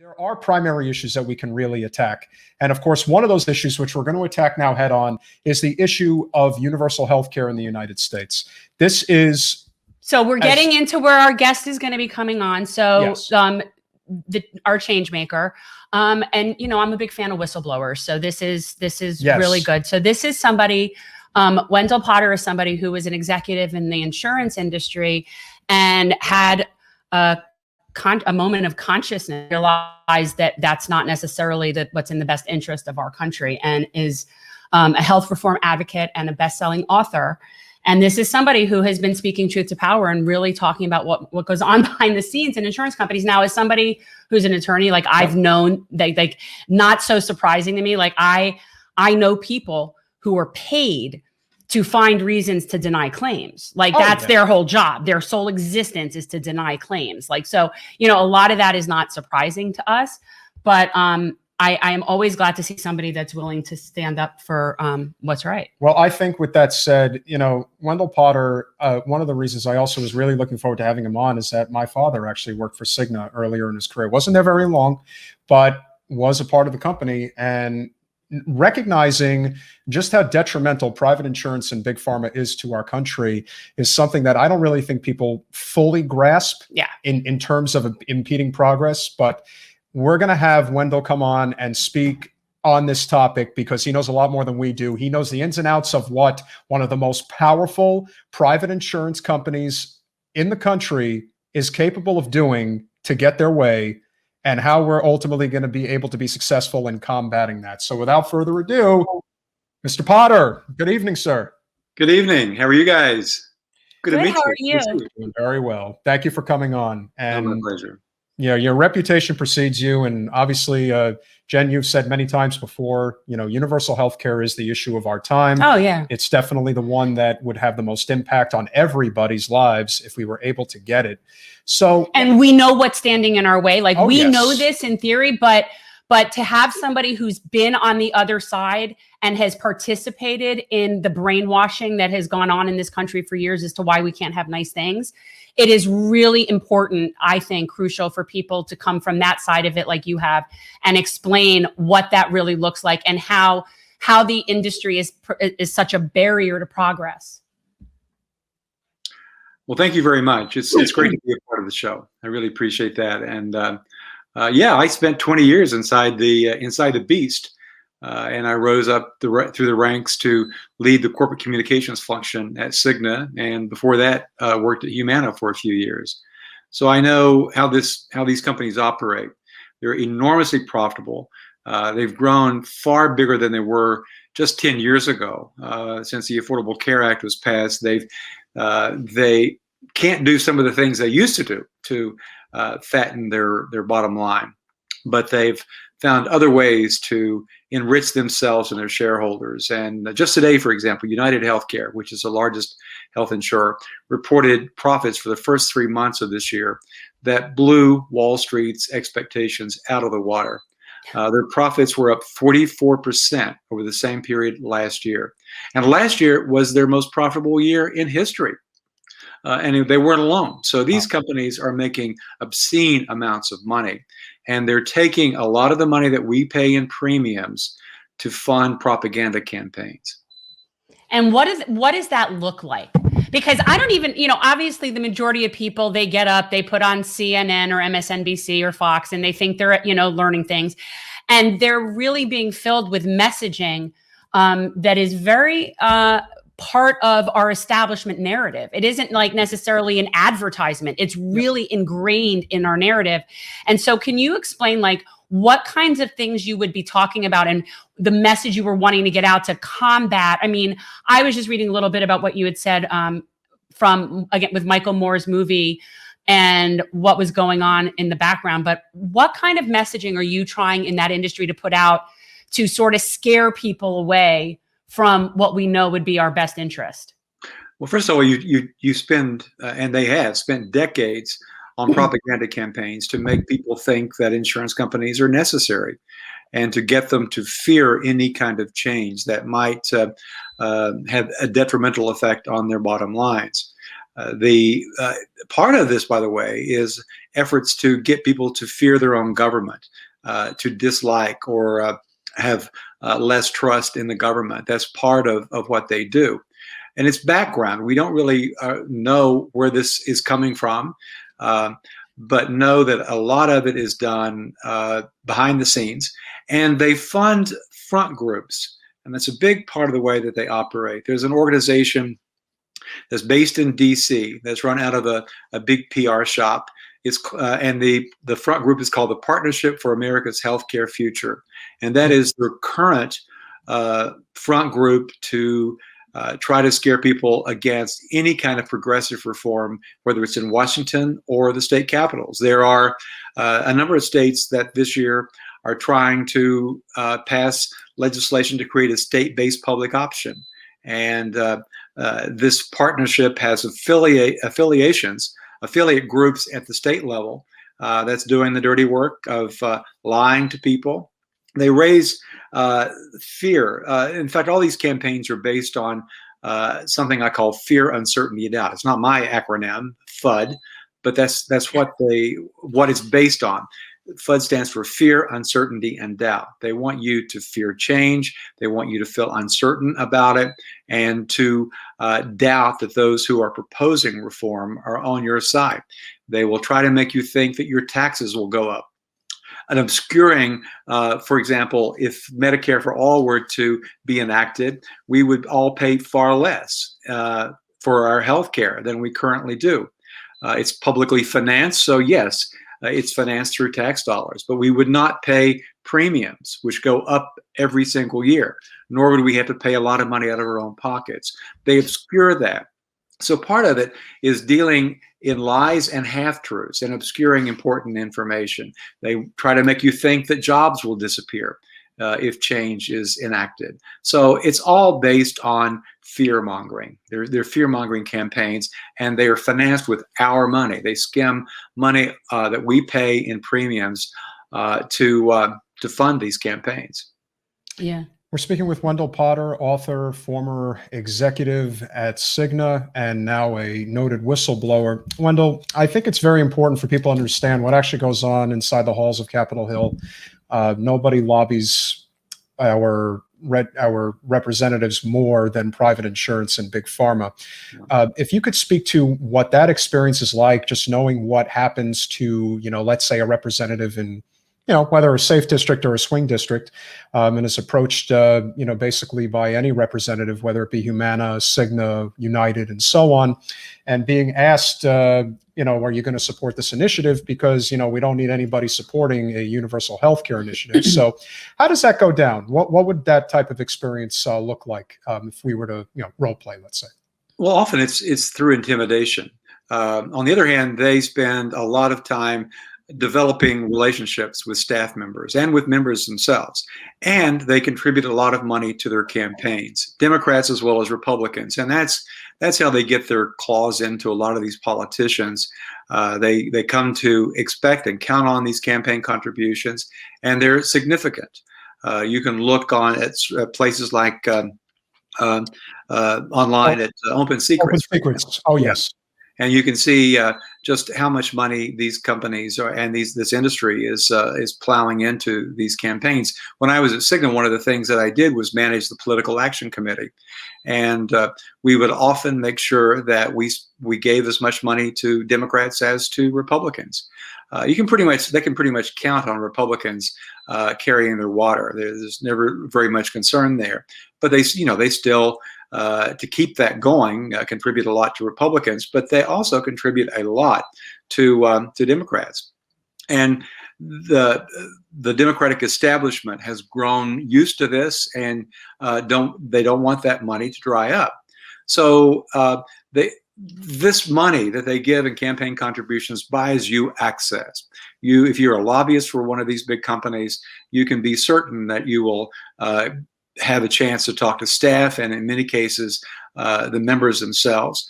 There are primary issues that we can really attack. And of course, one of those issues, which we're going to attack now head on, is the issue of universal health care in the United States. This is... So we're getting into where our guest is going to be coming on. So Yes. Our change maker. And, you know, I'm a big fan of whistleblowers. So this is Yes. really good. So this is somebody, Wendell Potter is somebody who was an executive in the insurance industry and had a moment of consciousness, realized that that's not necessarily what's in the best interest of our country, and is a health reform advocate and a best-selling author. And this is somebody who has been speaking truth to power and really talking about what goes on behind the scenes in insurance companies. Now, as somebody who's an attorney, like I've known, like not so surprising to me, like I know people who are paid to find reasons to deny claims. Like that's their whole job. Their sole existence is to deny claims. Like, so, you know, a lot of that is not surprising to us, but I am always glad to see somebody that's willing to stand up for what's right. Well, I think with that said, you know, Wendell Potter, one of the reasons I also was really looking forward to having him on is that my father actually worked for Cigna earlier in his career. Wasn't there very long, but was a part of the company. And recognizing just how detrimental private insurance and big pharma is to our country is something that I don't really think people fully grasp in terms of impeding progress. But we're going to have Wendell come on and speak on this topic because he knows a lot more than we do. He knows the ins and outs of what one of the most powerful private insurance companies in the country is capable of doing to get their way, and how we're ultimately going to be able to be successful in combating that. So without further ado, Mr. Potter, good evening, sir. Good evening. How are you guys? Good to meet you. How are you? Doing very well. Thank you for coming on. And my pleasure. you know, your reputation precedes you. And obviously, Jen, you've said many times before, you know, universal health care is the issue of our time. Oh, yeah. It's definitely the one that would have the most impact on everybody's lives if we were able to get it. So, and we know what's standing in our way. Like we yes. know this in theory, but to have somebody who's been on the other side and has participated in the brainwashing that has gone on in this country for years as to why we can't have nice things, it is really important, I think, crucial for people to come from that side of it like you have and explain what that really looks like and how the industry is such a barrier to progress. Well, thank you very much. It's great to be a part of the show. I really appreciate that. And yeah, I spent 20 years inside the beast, and I rose up through the ranks to lead the corporate communications function at Cigna, and before that, worked at Humana for a few years. So I know how these companies operate. They're enormously profitable. They've grown far bigger than they were just 10 years ago. Since the Affordable Care Act was passed, they can't do some of the things they used to do to fatten their bottom line, but they've found other ways to enrich themselves and their shareholders. And just today, for example, United Healthcare, which is the largest health insurer, reported profits for the first 3 months of this year that blew Wall Street's expectations out of the water. Their profits were up 44% over the same period last year. And last year was their most profitable year in history. And they weren't alone. So these companies are making obscene amounts of money, and they're taking a lot of the money that we pay in premiums to fund propaganda campaigns. And what does that look like? Because I don't even, you know, obviously the majority of people, they get up, they put on CNN or MSNBC or Fox, and they think they're, you know, learning things. And they're really being filled with messaging that is very part of our establishment narrative. It isn't like necessarily an advertisement. It's really ingrained in our narrative. And so can you explain like what kinds of things you would be talking about and the message you were wanting to get out to combat? I mean, I was just reading a little bit about what you had said from, again, with Michael Moore's movie and what was going on in the background. But what kind of messaging are you trying in that industry to put out to sort of scare people away from what we know would be our best interest? Well, first of all, you spend, and they have spent decades on propaganda campaigns to make people think that insurance companies are necessary and to get them to fear any kind of change that might have a detrimental effect on their bottom lines. The part of this, by the way, is efforts to get people to fear their own government, to dislike or have less trust in the government. That's part of what they do. And it's background. We don't really know where this is coming from, but know that a lot of it is done behind the scenes. And they fund front groups. And that's a big part of the way that they operate. There's an organization that's based in DC that's run out of a big PR shop. It's and the front group is called the Partnership for America's Healthcare Future. And that is their current front group to try to scare people against any kind of progressive reform, whether it's in Washington or the state capitals. There are a number of states that this year are trying to pass legislation to create a state-based public option. And this partnership has affiliate groups at the state level that's doing the dirty work of lying to people. They raise fear. In fact, all these campaigns are based on something I call fear, uncertainty, and doubt. It's not my acronym, FUD, but that's what it's based on. FUD stands for fear, uncertainty, and doubt. They want you to fear change. They want you to feel uncertain about it and to doubt that those who are proposing reform are on your side. They will try to make you think that your taxes will go up. And obscuring, for example, if Medicare for all were to be enacted, we would all pay far less for our health care than we currently do. It's publicly financed, so yes, it's financed through tax dollars, but we would not pay premiums, which go up every single year, nor would we have to pay a lot of money out of our own pockets. They obscure that. So part of it is dealing in lies and half-truths and obscuring important information. They try to make you think that jobs will disappear if change is enacted. So it's all based on fear-mongering. They're fear-mongering campaigns, and they are financed with our money. They skim money that we pay in premiums to fund these campaigns. Yeah. We're speaking with Wendell Potter, author, former executive at Cigna, and now a noted whistleblower. Wendell, I think it's very important for people to understand what actually goes on inside the halls of Capitol Hill. Nobody lobbies our representatives more than private insurance and big pharma. If you could speak to what that experience is like, just knowing what happens to, let's say a representative in, whether a safe district or a swing district, and is approached, basically by any representative, whether it be Humana, Cigna, United, and so on, and being asked, are you going to support this initiative? Because, we don't need anybody supporting a universal healthcare initiative. So how does that go down? What would that type of experience look like if we were to, role play, let's say? Well, often it's through intimidation. On the other hand, they spend a lot of time developing relationships with staff members and with members themselves. And they contribute a lot of money to their campaigns, Democrats as well as Republicans. And that's how they get their claws into a lot of these politicians. They come to expect and count on these campaign contributions, and they're significant. You can look on at places like online at Open Secrets. Open Secrets. Oh, yes. And you can see just how much money these companies and this industry is plowing into these campaigns. When I was at Cigna, one of the things that I did was manage the Political Action Committee, and we would often make sure that we gave as much money to Democrats as to Republicans. They can pretty much count on Republicans carrying their water. There's never very much concern there, but they still. To keep that going, contribute a lot to Republicans, but they also contribute a lot to Democrats. And the Democratic establishment has grown used to this, and they don't want that money to dry up. So this money that they give in campaign contributions buys you access. If you're a lobbyist for one of these big companies, you can be certain that you will have a chance to talk to staff, and in many cases, the members themselves.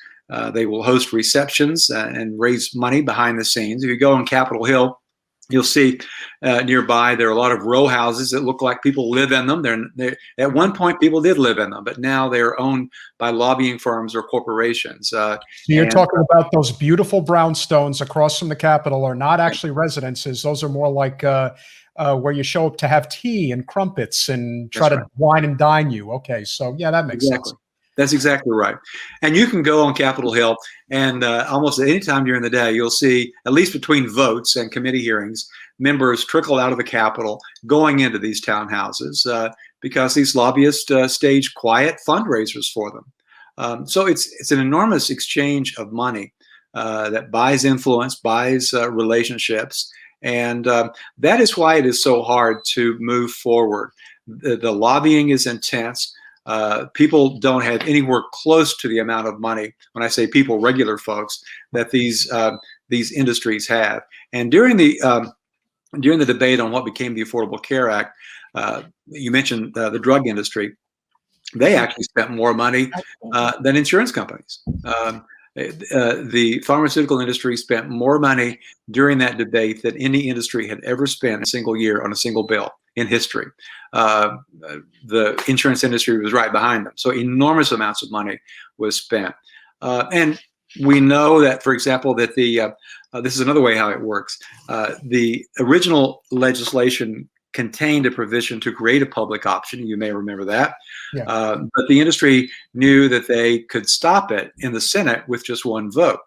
They will host receptions and raise money behind the scenes. If you go on Capitol Hill, You'll see nearby there are a lot of row houses that look like people live in them. They're at one point people did live in them, but now they're owned by lobbying firms or corporations. So you're talking about those beautiful brownstones across from the Capitol are not actually residences. Those are more like where you show up to have tea and crumpets and try to wine and dine you. Okay, so yeah, that makes sense. That's exactly right. And you can go on Capitol Hill, and almost at any time during the day, you'll see, at least between votes and committee hearings, members trickle out of the Capitol going into these townhouses because these lobbyists stage quiet fundraisers for them. So it's an enormous exchange of money that buys influence, buys relationships, and that is why it is so hard to move forward. The lobbying is intense. People don't have anywhere close to the amount of money, when I say people, regular folks, that these industries have. And during the debate on what became the Affordable Care Act, you mentioned the drug industry. They actually spent more money than insurance companies. The pharmaceutical industry spent more money during that debate than any industry had ever spent in a single year on a single bill in history. The insurance industry was right behind them. So enormous amounts of money was spent. And we know that, for example, that this is another way how it works. The original legislation contained a provision to create a public option. You may remember that. Yeah. But the industry knew that they could stop it in the Senate with just one vote.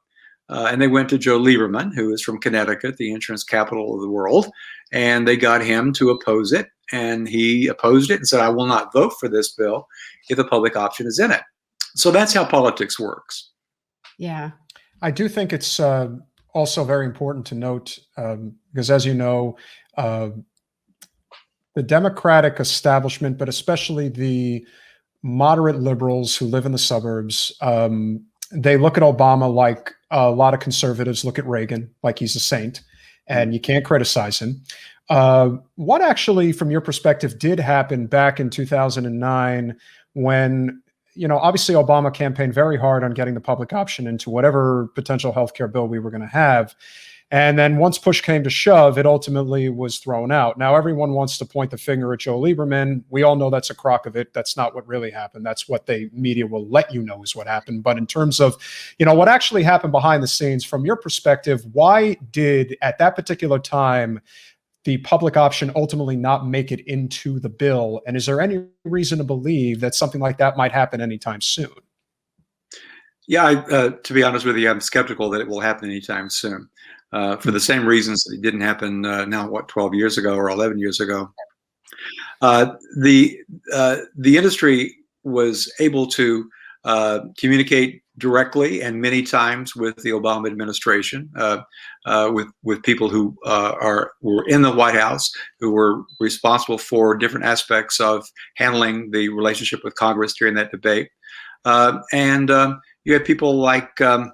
And they went to Joe Lieberman, who is from Connecticut, the insurance capital of the world, and they got him to oppose it. And he opposed it and said, I will not vote for this bill if a public option is in it. So that's how politics works. Yeah. I do think it's also very important to note, because as you know, the Democratic establishment, but especially the moderate liberals who live in the suburbs, they look at Obama like a lot of conservatives look at Reagan, like he's a saint, and you can't criticize him. What actually, from your perspective, did happen back in 2009 when, obviously Obama campaigned very hard on getting the public option into whatever potential healthcare bill we were going to have. And then once push came to shove, it ultimately was thrown out. Now, everyone wants to point the finger at Joe Lieberman. We all know that's a crock of it. That's not what really happened. That's what the media will let you know is what happened. But in terms of, what actually happened behind the scenes, from your perspective, why did, at that particular time, the public option ultimately not make it into the bill? And is there any reason to believe that something like that might happen anytime soon? Yeah, to be honest with you, I'm skeptical that it will happen anytime soon. For the same reasons that it didn't happen 12 years ago or 11 years ago. The industry was able to communicate directly and many times with the Obama administration, with people who were in the White House, who were responsible for different aspects of handling the relationship with Congress during that debate. And you had people like Rahm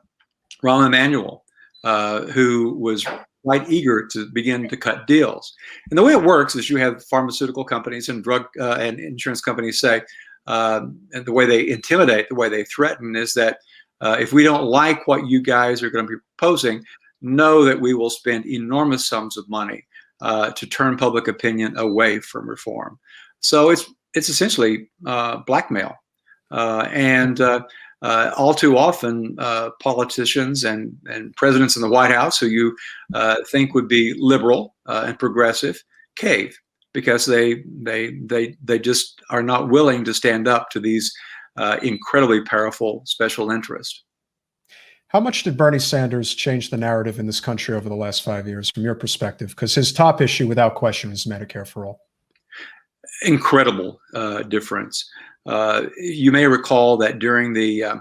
Emanuel, who was quite eager to begin to cut deals. And the way it works is you have pharmaceutical companies and drug and insurance companies say, and the way they intimidate, the way they threaten is that if we don't like what you guys are going to be proposing, know that we will spend enormous sums of money to turn public opinion away from reform. So it's essentially blackmail. And all too often, politicians and presidents in the White House who you think would be liberal and progressive cave because they just are not willing to stand up to these incredibly powerful special interests. How much did Bernie Sanders change the narrative in this country over the last 5 years, from your perspective? Because his top issue, without question, is Medicare for all. Incredible difference. You may recall that during the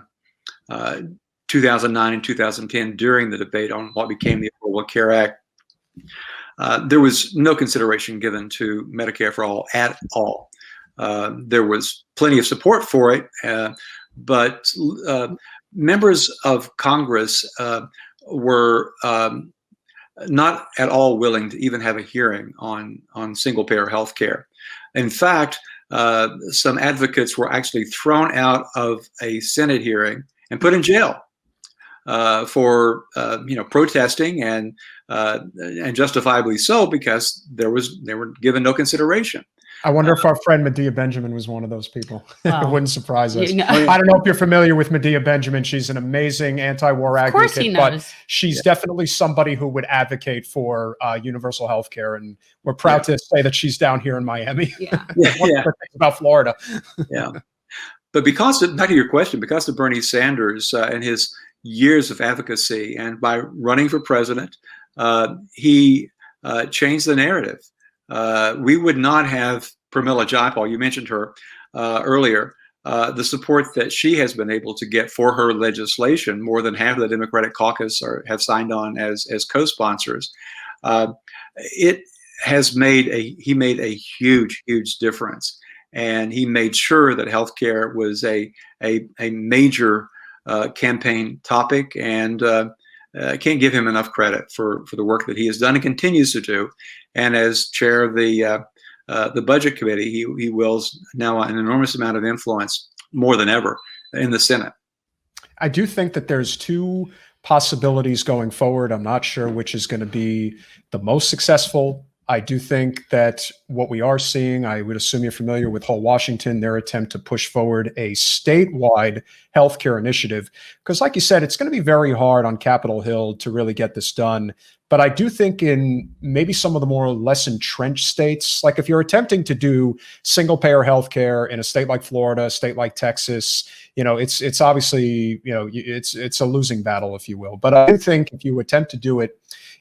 2009 and 2010, during the debate on what became the Affordable Care Act, there was no consideration given to Medicare for all at all. There was plenty of support for it, but members of Congress were not at all willing to even have a hearing on single-payer health care. In fact, some advocates were actually thrown out of a Senate hearing and put in jail for protesting and and justifiably so, because they were given no consideration. I wonder if our friend Medea Benjamin was one of those people. It Well, wouldn't surprise us. you know. I don't know if you're familiar with Medea Benjamin. She's an amazing anti-war Of course advocate, he but knows. she's definitely somebody who would advocate for universal health care. And we're proud to say that she's down here in Miami. Yeah. One of the things about Florida. Yeah. But back to your question, because of Bernie Sanders and his years of advocacy, and by running for president, he changed the narrative. We would not have Pramila Jayapal, you mentioned her earlier, the support that she has been able to get for her legislation. More than half of the Democratic caucus have signed on as co-sponsors. He made a huge difference. And he made sure that healthcare was a major campaign topic, and can't give him enough credit for the work that he has done and continues to do. And as chair of the budget committee, he wields now an enormous amount of influence, more than ever, in the Senate. I do think that there's two possibilities going forward. I'm not sure which is going to be the most successful. I do think that what we are seeing, I would assume you're familiar with Hull, Washington, their attempt to push forward a statewide healthcare initiative. Because like you said, it's going to be very hard on Capitol Hill to really get this done. But I do think in maybe some of the more less entrenched states, like if you're attempting to do single payer healthcare in a state like Florida, a state like Texas, it's obviously, it's a losing battle, if you will. But I do think if you attempt to do it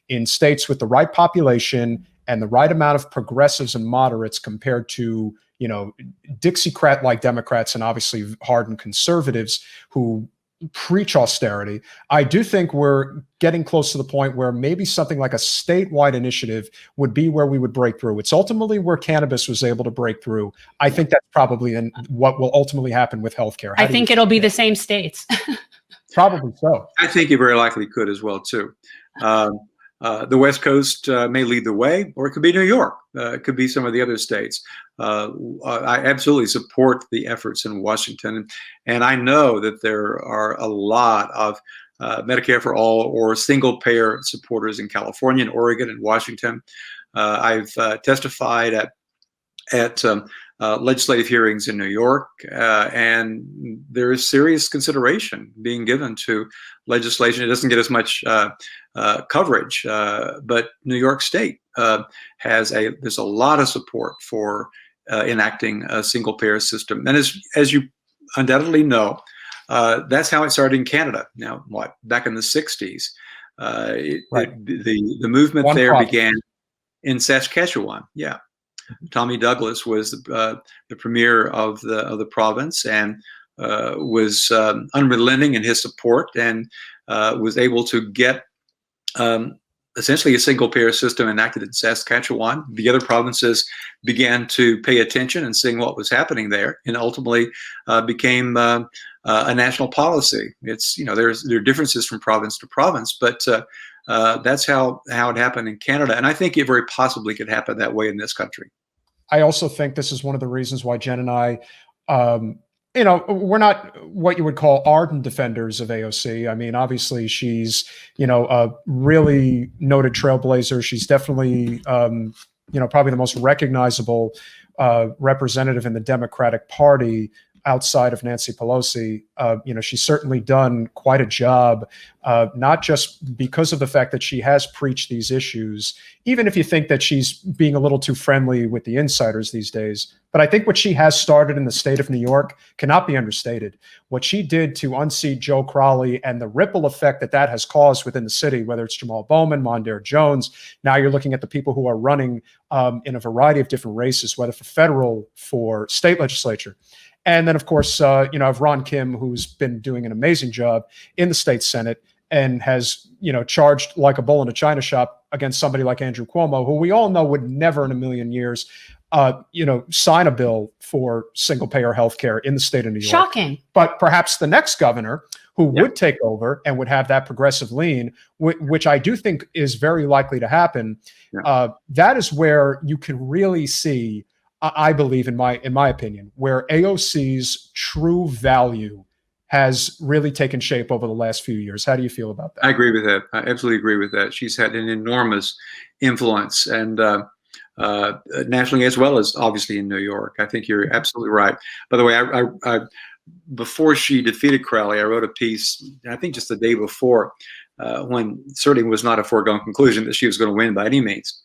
in states with the right population and the right amount of progressives and moderates compared to, Dixiecrat-like Democrats and obviously hardened conservatives who preach austerity, I do think we're getting close to the point where maybe something like a statewide initiative would be where we would break through. It's ultimately where cannabis was able to break through. I think that's probably what will ultimately happen with healthcare. I think it'll be the same states. Probably so. I think it very likely could as well, too. The West Coast may lead the way, or it could be New York. It could be some of the other states. I absolutely support the efforts in Washington. And I know that there are a lot of Medicare for all or single payer supporters in California and Oregon and Washington. I've testified at legislative hearings in New York, and there is serious consideration being given to legislation. It doesn't get as much coverage, but New York State there's a lot of support for enacting a single payer system. And as you undoubtedly know, that's how it started in Canada. Now, back in the 60s, Right. the movement One there province. began in Saskatchewan. Yeah. Tommy Douglas was the premier of the province, and was unrelenting in his support, and was able to get essentially a single payer system enacted in Saskatchewan. The other provinces began to pay attention and seeing what was happening there, and ultimately became a national policy. There are differences from province to province, but that's how it happened in Canada, and I think it very possibly could happen that way in this country. I also think this is one of the reasons why Jen and I, we're not what you would call ardent defenders of AOC. I mean, obviously she's, a really noted trailblazer. She's definitely, probably the most recognizable representative in the Democratic Party outside of Nancy Pelosi. She's certainly done quite a job, not just because of the fact that she has preached these issues, even if you think that she's being a little too friendly with the insiders these days. But I think what she has started in the state of New York cannot be understated. What she did to unseat Joe Crowley and the ripple effect that has caused within the city, whether it's Jamal Bowman, Mondaire Jones, now you're looking at the people who are running in a variety of different races, whether for federal, for state legislature. And then, of course, I have Ron Kim, who's been doing an amazing job in the state Senate and has, charged like a bull in a china shop against somebody like Andrew Cuomo, who we all know would never in a million years, sign a bill for single payer healthcare in the state of New York. Shocking. But perhaps the next governor who would take over and would have that progressive lean, which I do think is very likely to happen. That is where you can really see, I believe, in my opinion, where AOC's true value has really taken shape over the last few years. How do you feel about that? I agree with that. I absolutely agree with that. She's had an enormous influence, and nationally as well as obviously in New York. I think you're absolutely right. By the way, I before she defeated Crowley, I wrote a piece, I think just the day before, when certainly was not a foregone conclusion that she was going to win by any means.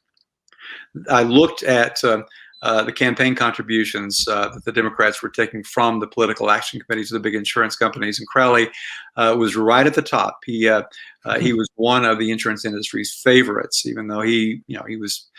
I looked at the campaign contributions that the Democrats were taking from the political action committees of the big insurance companies, and Crowley was right at the top. He was one of the insurance industry's favorites, even though he was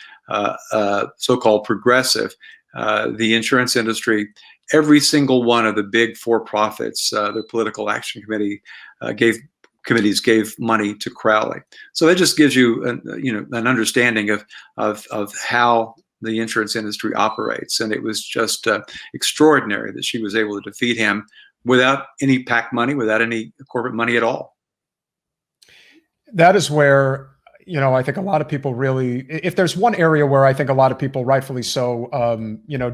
so-called progressive. The insurance industry, every single one of the big for-profits, the political action committees gave money to Crowley. So that just gives you an understanding of how the insurance industry operates. And it was just extraordinary that she was able to defeat him without any PAC money, without any corporate money at all. That is where, I think a lot of people really, if there's one area where I think a lot of people rightfully so,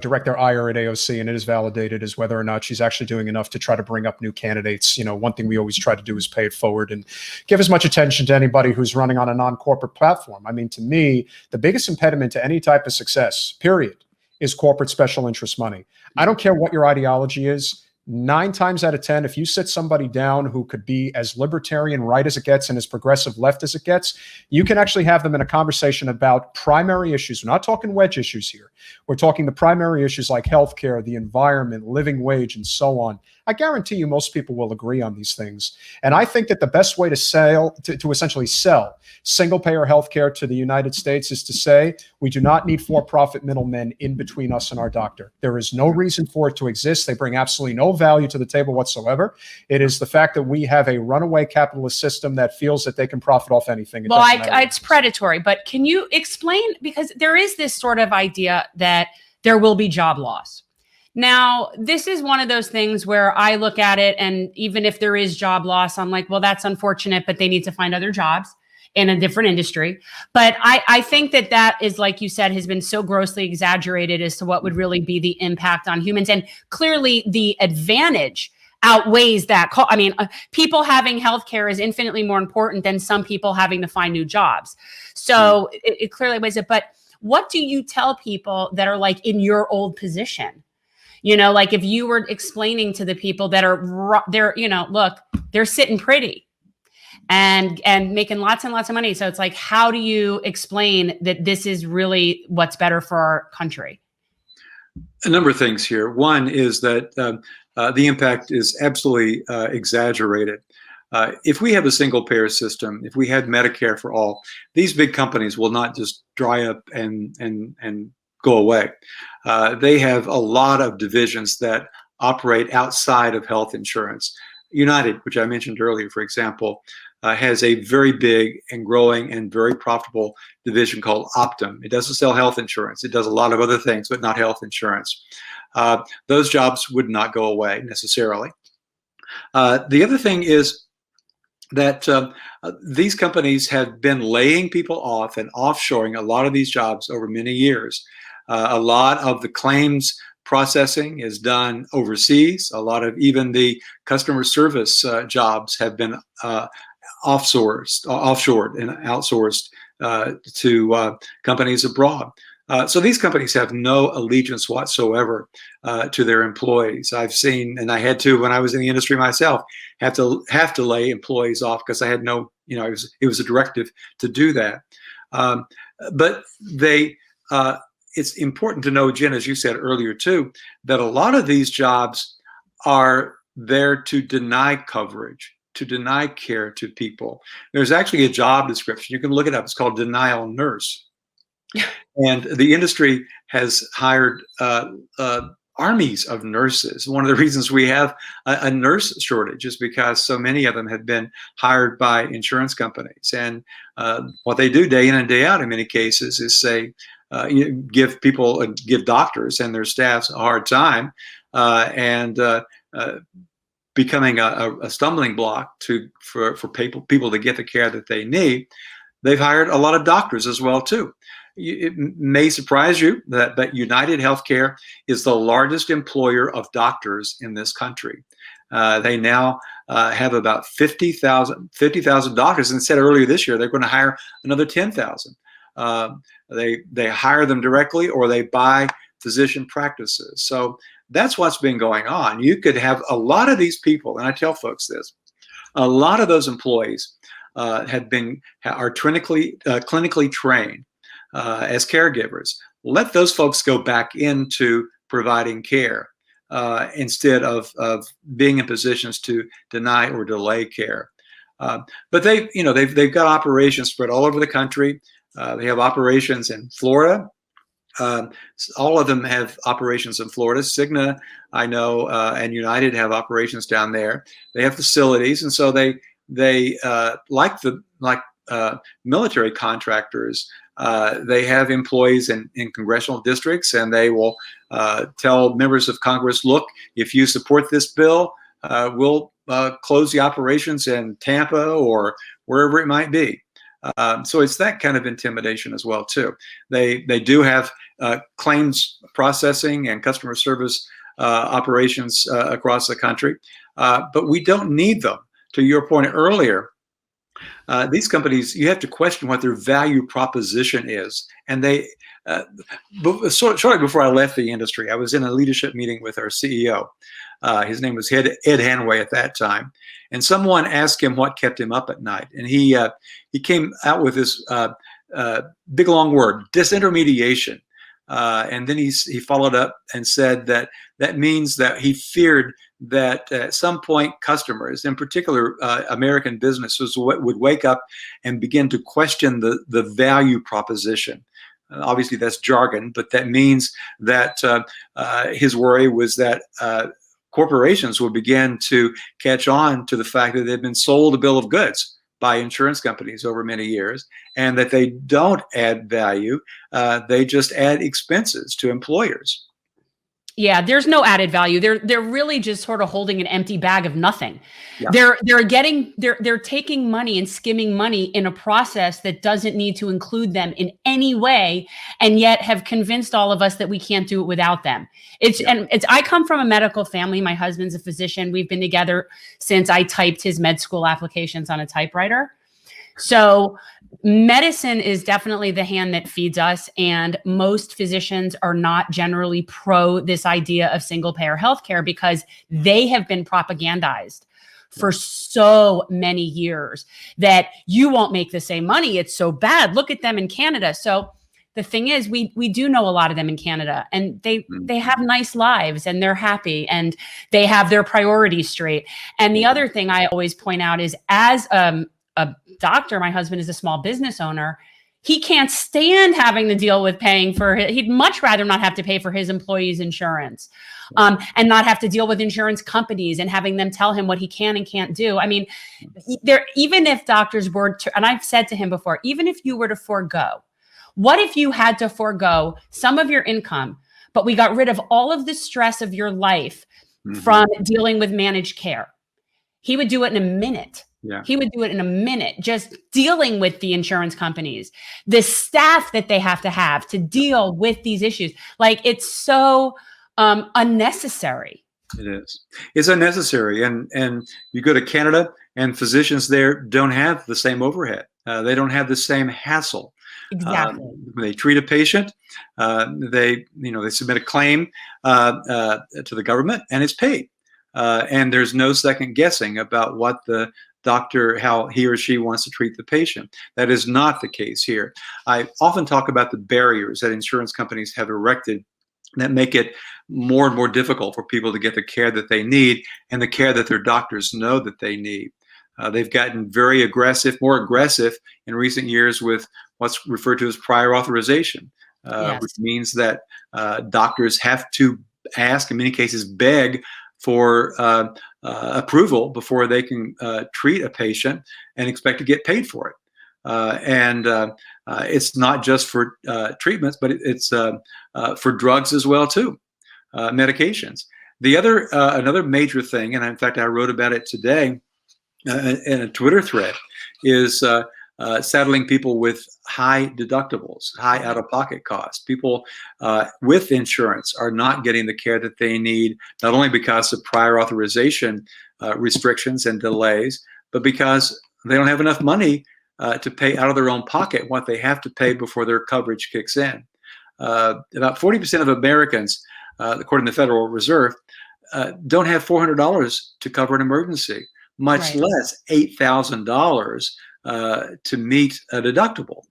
direct their ire at AOC, and it is validated, is whether or not she's actually doing enough to try to bring up new candidates. One thing we always try to do is pay it forward and give as much attention to anybody who's running on a non-corporate platform. I mean, to me, the biggest impediment to any type of success, period, is corporate special interest money. I don't care what your ideology is. 9 times out of 10, if you sit somebody down who could be as libertarian right as it gets and as progressive left as it gets, you can actually have them in a conversation about primary issues. We're not talking wedge issues here. We're talking the primary issues like healthcare, the environment, living wage, and so on. I guarantee you most people will agree on these things. And I think that the best way to essentially sell single-payer healthcare to the United States is to say, we do not need for-profit middlemen in between us and our doctor. There is no reason for it to exist. They bring absolutely no value to the table whatsoever. It is the fact that we have a runaway capitalist system that feels that they can profit off anything. Well, it's predatory, but can you explain, because there is this sort of idea that there will be job loss. Now, this is one of those things where I look at it, and even if there is job loss, I'm like, well, that's unfortunate, but they need to find other jobs in a different industry. But I think that is, like you said, has been so grossly exaggerated as to what would really be the impact on humans. And clearly the advantage outweighs that. I mean, people having healthcare is infinitely more important than some people having to find new jobs. So it clearly weighs it. But what do you tell people that are like in your old position? Like if you were explaining to the people that they're, look, they're sitting pretty and making lots and lots of money. So it's like, how do you explain that this is really what's better for our country? A number of things here. One is that the impact is absolutely exaggerated. If we have a single payer system, if we had Medicare for all, these big companies will not just dry up and go away. They have a lot of divisions that operate outside of health insurance. United, which I mentioned earlier, for example, has a very big and growing and very profitable division called Optum. It doesn't sell health insurance. It does a lot of other things, but not health insurance. Those jobs would not go away necessarily. The other thing is that these companies have been laying people off and offshoring a lot of these jobs over many years. A lot of the claims processing is done overseas. A lot of even the customer service jobs have been offshored and outsourced to companies abroad. So these companies have no allegiance whatsoever to their employees. I've seen, and I had to when I was in the industry myself, have to lay employees off because I had no, it was a directive to do that. But it's important to know, Jen, as you said earlier too, that a lot of these jobs are there to deny coverage, to deny care to people. There's actually a job description. You can look it up. It's called denial nurse. And the industry has hired armies of nurses. One of the reasons we have a nurse shortage is because so many of them have been hired by insurance companies. And what they do day in and day out in many cases is say, give doctors and their staffs a hard time and becoming a stumbling block for people to get the care that they need. They've hired a lot of doctors as well too. It may surprise you that United Healthcare is the largest employer of doctors in this country. They now have about 50,000 doctors, and said earlier this year they're going to hire another 10,000. They hire them directly, or they buy physician practices. So that's what's been going on. You could have a lot of these people, and I tell folks this, a lot of those employees are clinically trained as caregivers. Let those folks go back into providing care instead of being in positions to deny or delay care. But they've got operations spread all over the country. They have operations in Florida. All of them have operations in Florida. Cigna, I know, and United have operations down there. They have facilities, and so they like military contractors. They have employees in congressional districts, and they will tell members of Congress, look, if you support this bill, we'll close the operations in Tampa or wherever it might be. So it's that kind of intimidation as well, too. They do have claims processing and customer service operations across the country, but we don't need them. To your point earlier, these companies, you have to question what their value proposition is. And shortly before I left the industry, I was in a leadership meeting with our CEO. His name was Ed Hanway at that time. And someone asked him what kept him up at night. And he came out with this big, long word, disintermediation. And then he followed up and said that means that he feared that at some point customers, in particular American businesses, would wake up and begin to question the value proposition. Obviously, that's jargon, but that means that his worry was that corporations would begin to catch on to the fact that they've been sold a bill of goods by insurance companies over many years, and that they don't add value, they just add expenses to employers. Yeah, there's no added value. They're really just sort of holding an empty bag of nothing. Yeah. They're taking money and skimming money in a process that doesn't need to include them in any way, and yet have convinced all of us that we can't do it without them. I come from a medical family. My husband's a physician. We've been together since I typed his med school applications on a typewriter. So medicine is definitely the hand that feeds us, and most physicians are not generally pro this idea of single payer healthcare because they have been propagandized for so many years that you won't make the same money. It's so bad. Look at them in Canada. So the thing is, we do know a lot of them in Canada, and they have nice lives, and they're happy, and they have their priorities straight. And the other thing I always point out is, as a doctor, my husband is a small business owner. He can't stand having to deal with paying for it. He'd much rather not have to pay for his employees' insurance, and not have to deal with insurance companies and having them tell him what he can and can't do. I mean, even if doctors were to, and I've said to him before, even if you were to forego, what if you had to forego some of your income, but we got rid of all of the stress of your life from dealing with managed care? He would do it in a minute. Yeah. He would do it in a minute, just dealing with the insurance companies, the staff that they have to deal with these issues. Like, it's so unnecessary. It is. It's unnecessary. And you go to Canada, and physicians there don't have the same overhead. They don't have the same hassle. Exactly. When they treat a patient, they submit a claim to the government, and it's paid. And there's no second guessing about what the doctor, how he or she wants to treat the patient. That is not the case here. I often talk about the barriers that insurance companies have erected that make it more and more difficult for people to get the care that they need and the care that their doctors know that they need. They've gotten very aggressive, more aggressive in recent years with what's referred to as prior authorization, which means that doctors have to ask, in many cases beg, for approval before they can treat a patient and expect to get paid for it. And it's not just for treatments, but it's for drugs as well too, medications. The other another major thing, and in fact I wrote about it today in a Twitter thread, is saddling people with high deductibles, high out-of-pocket costs. People with insurance are not getting the care that they need, not only because of prior authorization restrictions and delays, but because they don't have enough money to pay out of their own pocket what they have to pay before their coverage kicks in. About 40% of Americans, according to the Federal Reserve, don't have $400 to cover an emergency, much less $8,000 to meet a deductible.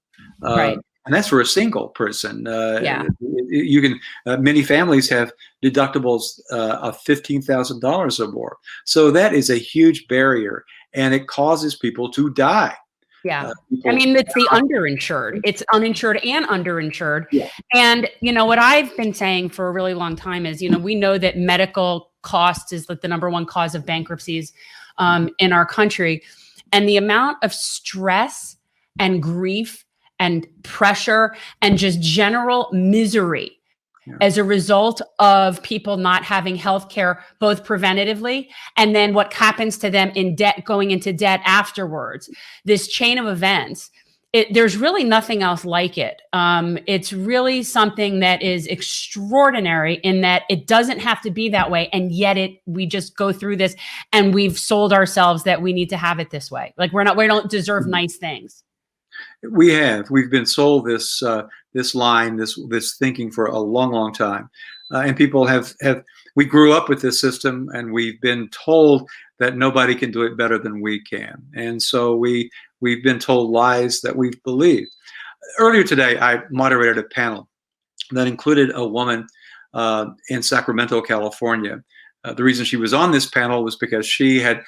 And that's for a single person. You can. Many families have deductibles of $15,000 or more. So that is a huge barrier, and it causes people to die. I mean, it's the underinsured. It's uninsured and underinsured. And, you know, what I've been saying for a really long time is, you know, we know that medical costs is like the #1 cause of bankruptcies in our country. And the amount of stress and grief and pressure and just general misery as a result of people not having health care, both preventatively and then what happens to them in debt, going into debt afterwards. This chain of events, there's really nothing else like it. It's really something that is extraordinary in that it doesn't have to be that way. And yet we just go through this and we've sold ourselves that we need to have it this way. Like we don't deserve nice things. We've been sold this line, this thinking for a long, long time, and people have. We grew up with this system, and we've been told that nobody can do it better than we can, and so we've been told lies that we've believed. Earlier today, I moderated a panel that included a woman in Sacramento, California. The reason she was on this panel was because she had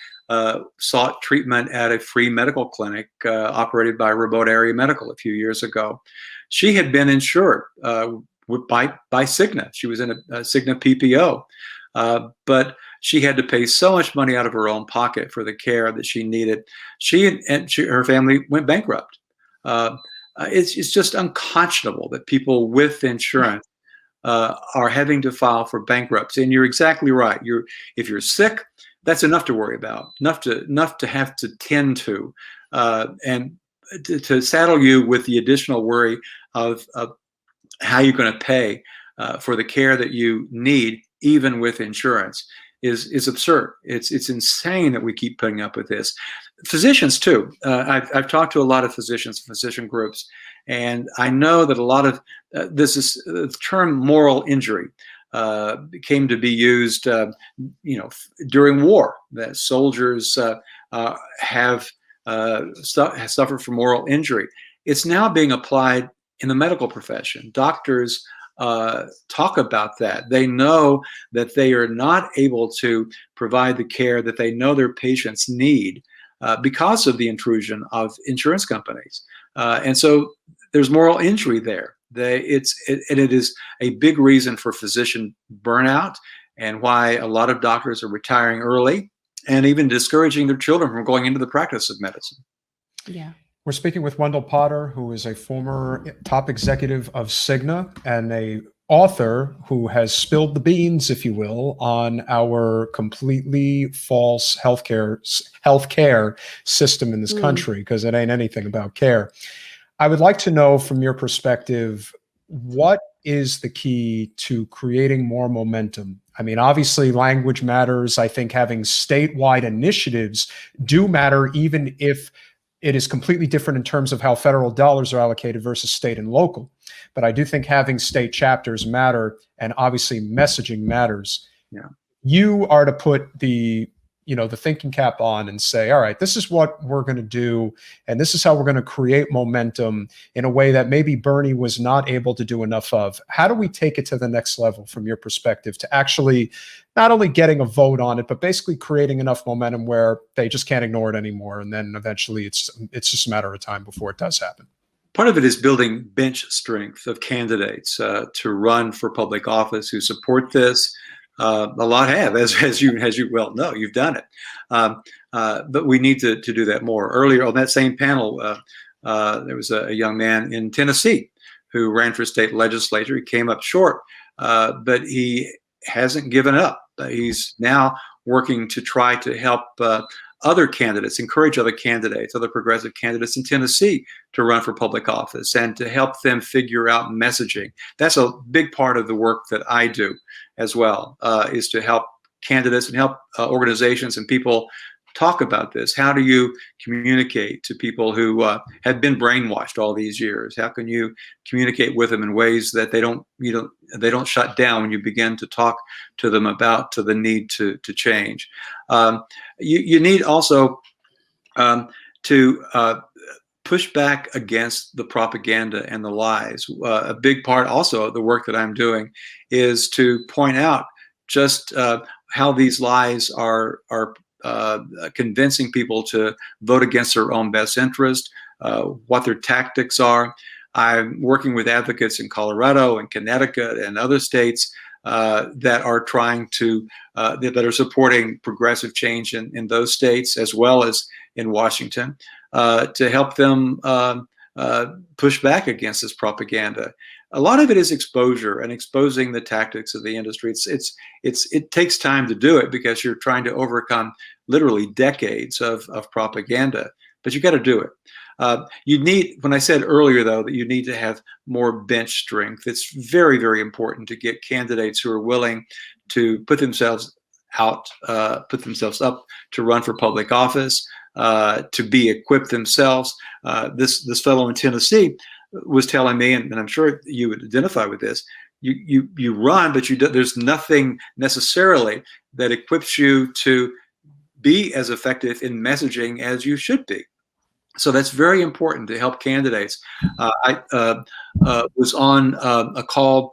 sought treatment at a free medical clinic operated by Remote Area Medical a few years ago. She had been insured by Cigna. She was in a Cigna PPO, but she had to pay so much money out of her own pocket for the care that she needed. Her family went bankrupt. It's just unconscionable that people with insurance are having to file for bankruptcy. And you're exactly right. If you're sick, that's enough to worry about, enough to have to tend to, and to saddle you with the additional worry of how you're going to pay for the care that you need, even with insurance, is absurd. It's insane that we keep putting up with this. Physicians too. I've talked to a lot of physicians, physician groups, and I know that a lot of the term moral injury came to be used, during war. That soldiers have suffered from moral injury. It's now being applied in the medical profession. Doctors talk about that. They know that they are not able to provide the care that they know their patients need because of the intrusion of insurance companies. And so there's moral injury there. It is a big reason for physician burnout and why a lot of doctors are retiring early and even discouraging their children from going into the practice of medicine. Yeah. We're speaking with Wendell Potter, who is a former top executive of Cigna and a author who has spilled the beans, if you will, on our completely false healthcare system in this country, because it ain't anything about care. I would like to know from your perspective, what is the key to creating more momentum? I mean, obviously language matters. I think having statewide initiatives do matter, even if it is completely different in terms of how federal dollars are allocated versus state and local. But I do think having state chapters matter, and obviously messaging matters. Yeah. You are to put the thinking cap on and say, all right, this is what we're going to do, and this is how we're going to create momentum in a way that maybe Bernie was not able to do enough of. How do we take it to the next level from your perspective to actually not only getting a vote on it, but basically creating enough momentum where they just can't ignore it anymore, and then eventually it's just a matter of time before it does happen? Part of it is building bench strength of candidates to run for public office who support this. A lot have, as you well know, you've done it. But we need to do that more. Earlier on that same panel, there was a young man in Tennessee who ran for state legislature. He came up short, but he hasn't given up. He's now working to try to help other candidates, encourage other candidates, other progressive candidates in Tennessee to run for public office and to help them figure out messaging. That's a big part of the work that I do as well, is to help candidates and help organizations and people talk about this. How do you communicate to people who have been brainwashed all these years? How can you communicate with them in ways that they don't shut down when you begin to talk to them about the need to change? You need also to push back against the propaganda and the lies. A big part also of the work that I'm doing is to point out just how these lies are convincing people to vote against their own best interest, what their tactics are. I'm working with advocates in Colorado and Connecticut and other states that are trying to, that are supporting progressive change in those states as well as in Washington, to help them push back against this propaganda. A lot of it is exposure and exposing the tactics of the industry. It takes time to do it because you're trying to overcome literally decades of propaganda, but you got to do it. You need, when I said earlier though, that you need to have more bench strength. It's very, very important to get candidates who are willing to put themselves out, put themselves up to run for public office, to be equipped themselves. This fellow in Tennessee was telling me, and I'm sure you would identify with this, you run, but there's nothing necessarily that equips you to be as effective in messaging as you should be. So that's very important to help candidates. I was on a call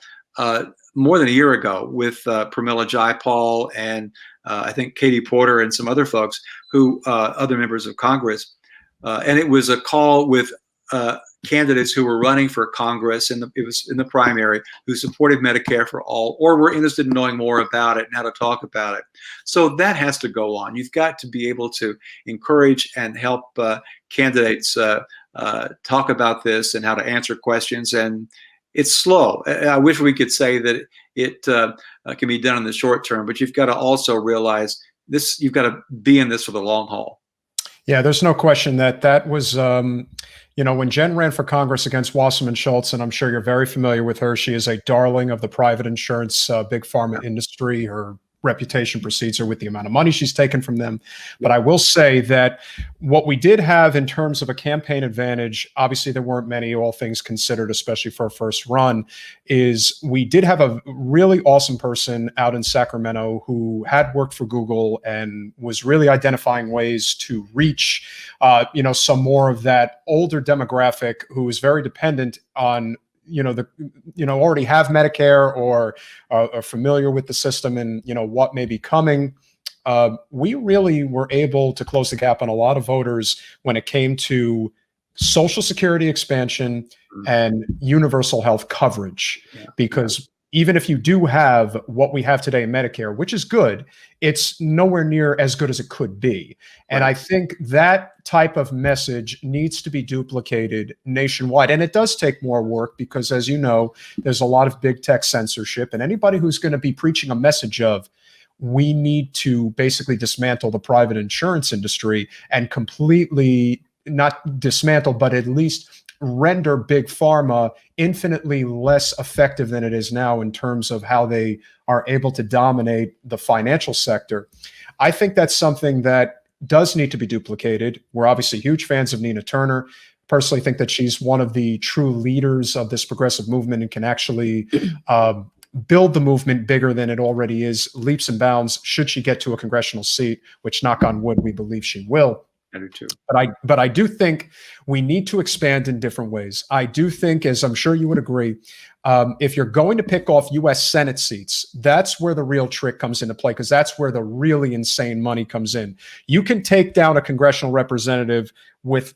more than a year ago with Pramila Jayapal and I think Katie Porter and some other folks who other members of Congress, and it was a call with candidates who were running for Congress, and it was in the primary, who supported Medicare for all, or were interested in knowing more about it and how to talk about it. So that has to go on. You've got to be able to encourage and help candidates talk about this and how to answer questions. And it's slow. I wish we could say that it can be done in the short term, but you've got to also realize this. You've got to be in this for the long haul. Yeah, there's no question that was, when Jen ran for Congress against Wasserman Schultz, and I'm sure you're very familiar with her, she is a darling of the private insurance, big pharma industry. Her reputation precedes her with the amount of money she's taken from them. But I will say that what we did have in terms of a campaign advantage, obviously there weren't many, all things considered, especially for a first run, is we did have a really awesome person out in Sacramento who had worked for Google and was really identifying ways to reach, some more of that older demographic who is very dependent on already have Medicare or are familiar with the system and, what may be coming. We really were able to close the gap on a lot of voters when it came to Social Security expansion and universal health coverage, because even if you do have what we have today in Medicare, which is good, it's nowhere near as good as it could be. And I think that type of message needs to be duplicated nationwide. And it does take more work because, as you know, there's a lot of big tech censorship. And anybody who's going to be preaching a message of, we need to basically dismantle the private insurance industry and completely not dismantle, but at least render big pharma infinitely less effective than it is now in terms of how they are able to dominate the financial sector. I think that's something that does need to be duplicated. We're obviously huge fans of Nina Turner. Personally think that she's one of the true leaders of this progressive movement and can actually build the movement bigger than it already is, leaps and bounds, should she get to a congressional seat, which, knock on wood, we believe she will. I do too. But I do think we need to expand in different ways. I do think, as I'm sure you would agree, if you're going to pick off U.S. Senate seats, that's where the real trick comes into play, because that's where the really insane money comes in. You can take down a congressional representative with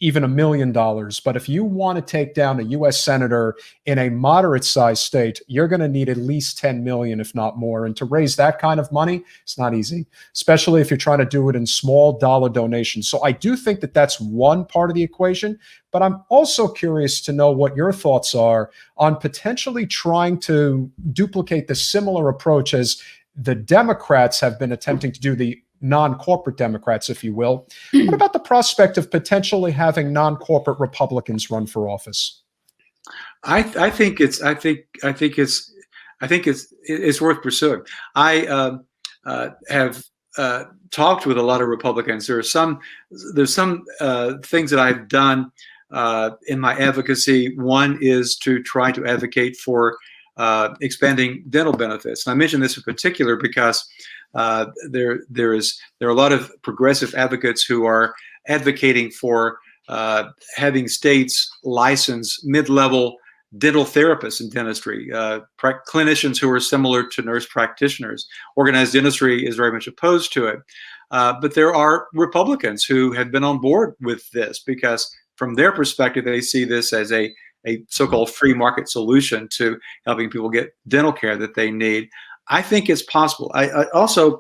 even $1 million. But if you want to take down a U.S. senator in a moderate sized state, you're going to need at least 10 million, if not more. And to raise that kind of money, it's not easy, especially if you're trying to do it in small dollar donations. So I do think that that's one part of the equation. But I'm also curious to know what your thoughts are on potentially trying to duplicate the similar approach as the Democrats have been attempting to do, the non-corporate Democrats, if you will. What about the prospect of potentially having non-corporate Republicans run for office? I think it's worth pursuing. I have talked with a lot of Republicans. There's some things that I've done in my advocacy. One is to try to advocate for expanding dental benefits. And I mention this in particular because there are a lot of progressive advocates who are advocating for having states license mid-level dental therapists in dentistry, clinicians who are similar to nurse practitioners. Organized dentistry is very much opposed to it. But there are Republicans who have been on board with this because from their perspective, they see this as a so-called free market solution to helping people get dental care that they need. I think it's possible. I also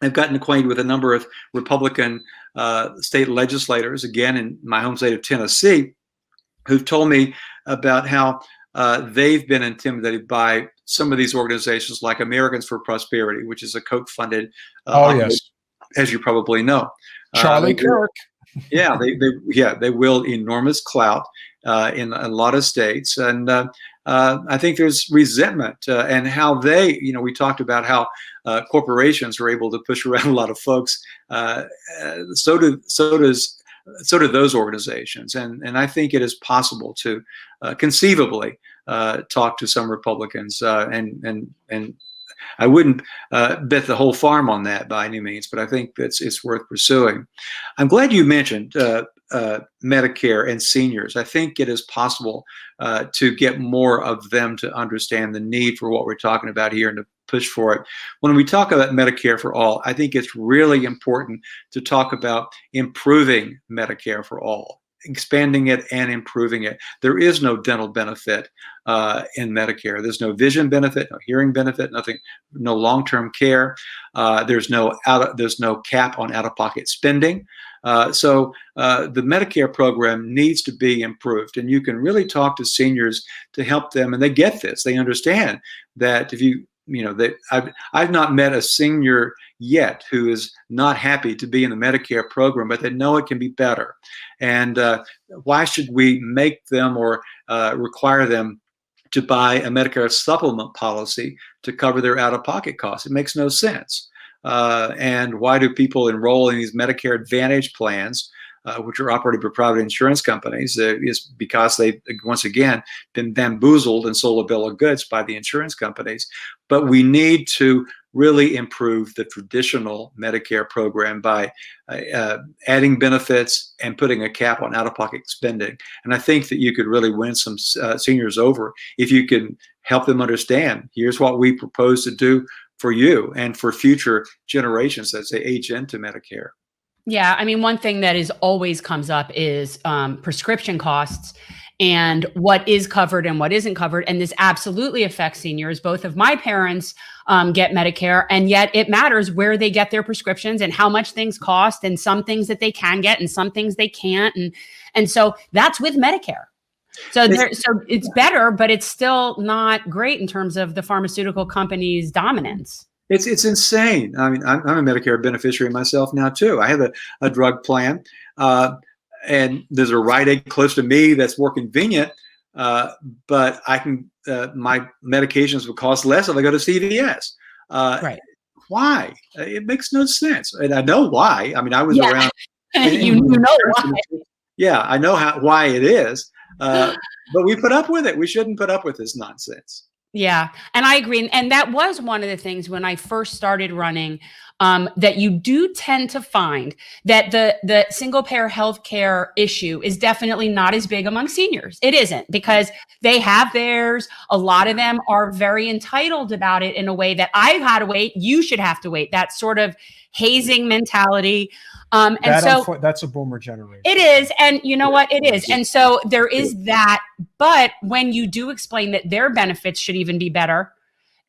have gotten acquainted with a number of Republican state legislators, again, in my home state of Tennessee, who've told me about how they've been intimidated by some of these organizations like Americans for Prosperity, which is a Koch-funded yes, as you probably know. Charlie Kirk. Yeah, they wield enormous clout in a lot of states, and I think there's resentment and how they, we talked about how corporations are able to push around a lot of folks. So do those organizations, and I think it is possible to conceivably talk to some Republicans, and I wouldn't bet the whole farm on that by any means, but I think it's worth pursuing. I'm glad you mentioned Medicare and seniors. I think it is possible to get more of them to understand the need for what we're talking about here and to push for it. When we talk about Medicare for all, I think it's really important to talk about improving Medicare for all, expanding it and improving it. There is no dental benefit in Medicare. There's no vision benefit, no hearing benefit, nothing, no long-term care. There's no cap on out-of-pocket spending. So the Medicare program needs to be improved, and you can really talk to seniors to help them, and they get this. They understand that if I've not met a senior yet who is not happy to be in the Medicare program, but they know it can be better. And why should we make them or require them to buy a Medicare supplement policy to cover their out-of-pocket costs? It makes no sense. And why do people enroll in these Medicare Advantage plans, which are operated by private insurance companies? Is because they've, once again, been bamboozled and sold a bill of goods by the insurance companies. But we need to really improve the traditional Medicare program by adding benefits and putting a cap on out-of-pocket spending. And I think that you could really win some seniors over if you can help them understand, here's what we propose to do for you and for future generations as they age into Medicare. Yeah, I mean, one thing that is always comes up is prescription costs and what is covered and what isn't covered. And this absolutely affects seniors. Both of my parents get Medicare, and yet it matters where they get their prescriptions and how much things cost, and some things that they can get and some things they can't. And so that's with Medicare. So it's better, but it's still not great in terms of the pharmaceutical companies' dominance. It's insane. I mean, I'm a Medicare beneficiary myself now too. I have a drug plan, and there's a Rite Aid close to me that's more convenient. But I can my medications would cost less if I go to CVS. Right? Why? It makes no sense, and I know why. I mean, I was around. You know why? Yeah, I know why it is. But we put up with it. We shouldn't put up with this nonsense. Yeah. And I agree. And that was one of the things when I first started running, that you do tend to find that the single payer healthcare issue is definitely not as big among seniors. It isn't, because they have theirs. A lot of them are very entitled about it in a way that I've had to wait. You should have to wait. That sort of hazing mentality. That's a boomer generation. It is. And you know what? It is. And so there is that. But when you do explain that their benefits should even be better,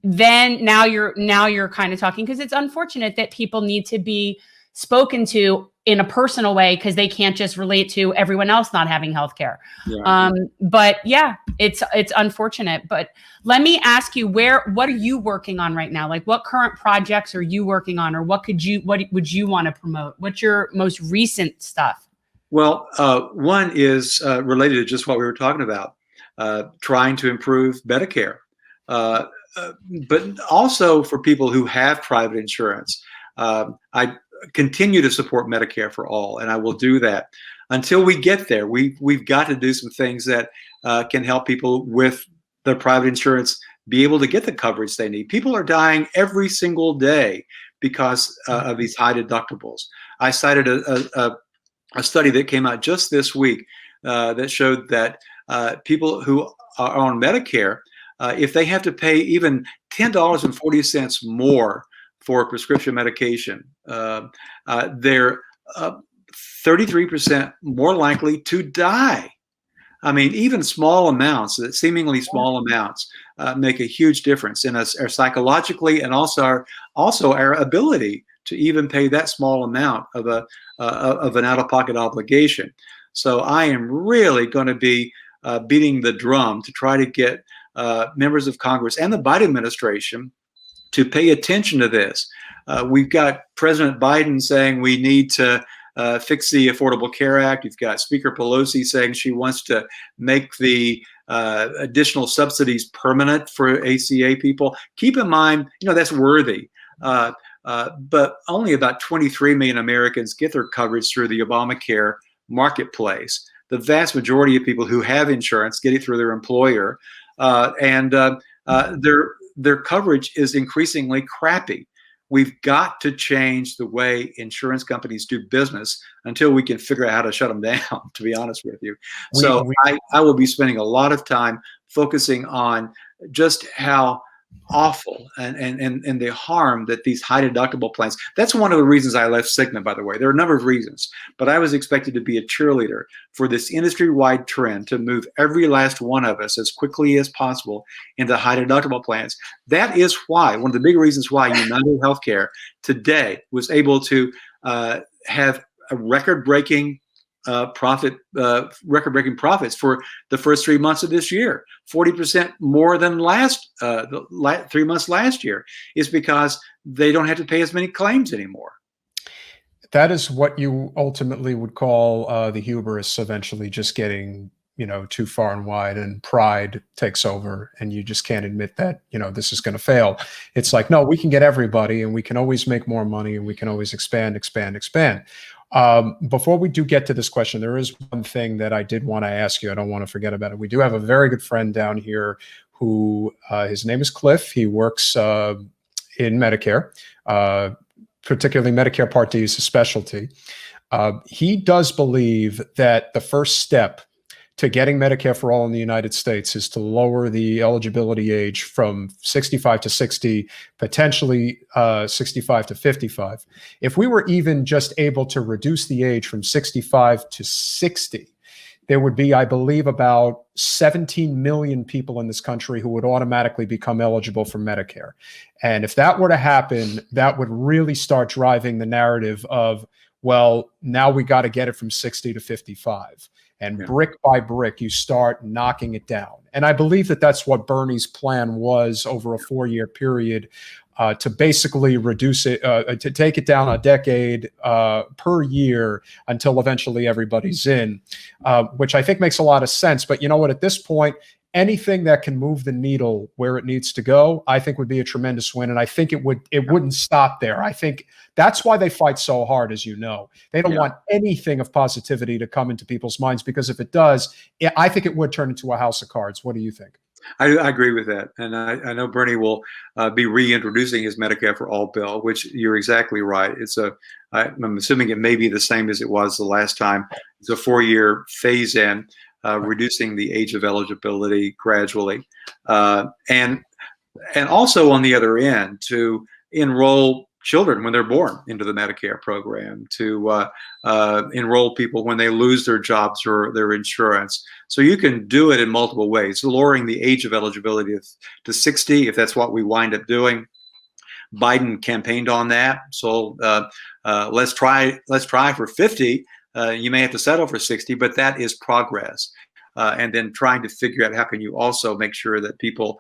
then now you're kind of talking, because it's unfortunate that people need to be spoken to in a personal way because they can't just relate to everyone else not having healthcare. Yeah. But yeah, it's unfortunate. But let me ask you, what are you working on right now? Like, what current projects are you working on, or what would you want to promote? What's your most recent stuff? Well, one is related to just what we were talking about, trying to improve Medicare, but also for people who have private insurance. I continue to support Medicare for all, and I will do that until we get there. We've got to do some things that can help people with their private insurance be able to get the coverage they need. People are dying every single day because of these high deductibles. I cited a study that came out just this week that showed that people who are on Medicare, if they have to pay even $10.40 more for prescription medication, they're 33% more likely to die. I mean, even small amounts, seemingly small amounts, make a huge difference in us, psychologically, and also our ability to even pay that small amount of an out-of-pocket obligation. So I am really going to be beating the drum to try to get members of Congress and the Biden administration to pay attention to this. We've got President Biden saying we need to fix the Affordable Care Act. You've got Speaker Pelosi saying she wants to make the additional subsidies permanent for ACA people. Keep in mind, that's worthy. But only about 23 million Americans get their coverage through the Obamacare marketplace. The vast majority of people who have insurance get it through their employer, and their coverage is increasingly crappy. We've got to change the way insurance companies do business until we can figure out how to shut them down, to be honest with you. I will be spending a lot of time focusing on just how awful and the harm that these high deductible plans. That's one of the reasons I left Cigna, by the way. There are a number of reasons, but I was expected to be a cheerleader for this industry-wide trend to move every last one of us as quickly as possible into high deductible plans. That is why, one of the big reasons why United Healthcare today was able to have a record-breaking record-breaking profits for the first 3 months of this year, 40% more than the 3 months last year, is because they don't have to pay as many claims anymore. That is what you ultimately would call the hubris, eventually just getting too far and wide, and pride takes over, and you just can't admit that this is going to fail. It's like, no, we can get everybody, and we can always make more money, and we can always expand. Before we do get to this question, there is one thing that I did want to ask you. I don't want to forget about it. We do have a very good friend down here who his name is Cliff. He works in Medicare, particularly Medicare Part D is his specialty. He does believe that the first step to getting Medicare for all in the United States is to lower the eligibility age from 65 to 60, potentially 65 to 55. If we were even just able to reduce the age from 65 to 60, there would be, I believe, about 17 million people in this country who would automatically become eligible for Medicare. And if that were to happen, that would really start driving the narrative of, well, now we got to get it from 60 to 55. And brick by brick, you start knocking it down. And I believe that that's what Bernie's plan was over a 4-year period, to basically reduce it, to take it down a decade per year until eventually everybody's in, which I think makes a lot of sense. But you know what? At this point, anything that can move the needle where it needs to go, I think would be a tremendous win. And I think it wouldn't stop there. I think that's why they fight so hard, as you know. They don't want anything of positivity to come into people's minds, because if it does, I think it would turn into a house of cards. What do you think? I agree with that. And I know Bernie will be reintroducing his Medicare for All bill, which you're exactly right. I'm assuming it may be the same as it was the last time. It's a 4-year phase-in, reducing the age of eligibility gradually. And also on the other end, to enroll children when they're born into the Medicare program, to enroll people when they lose their jobs or their insurance. So you can do it in multiple ways, lowering the age of eligibility to 60, if that's what we wind up doing. Biden campaigned on that. So let's try for 50. You may have to settle for 60, but that is progress. And then trying to figure out how can you also make sure that people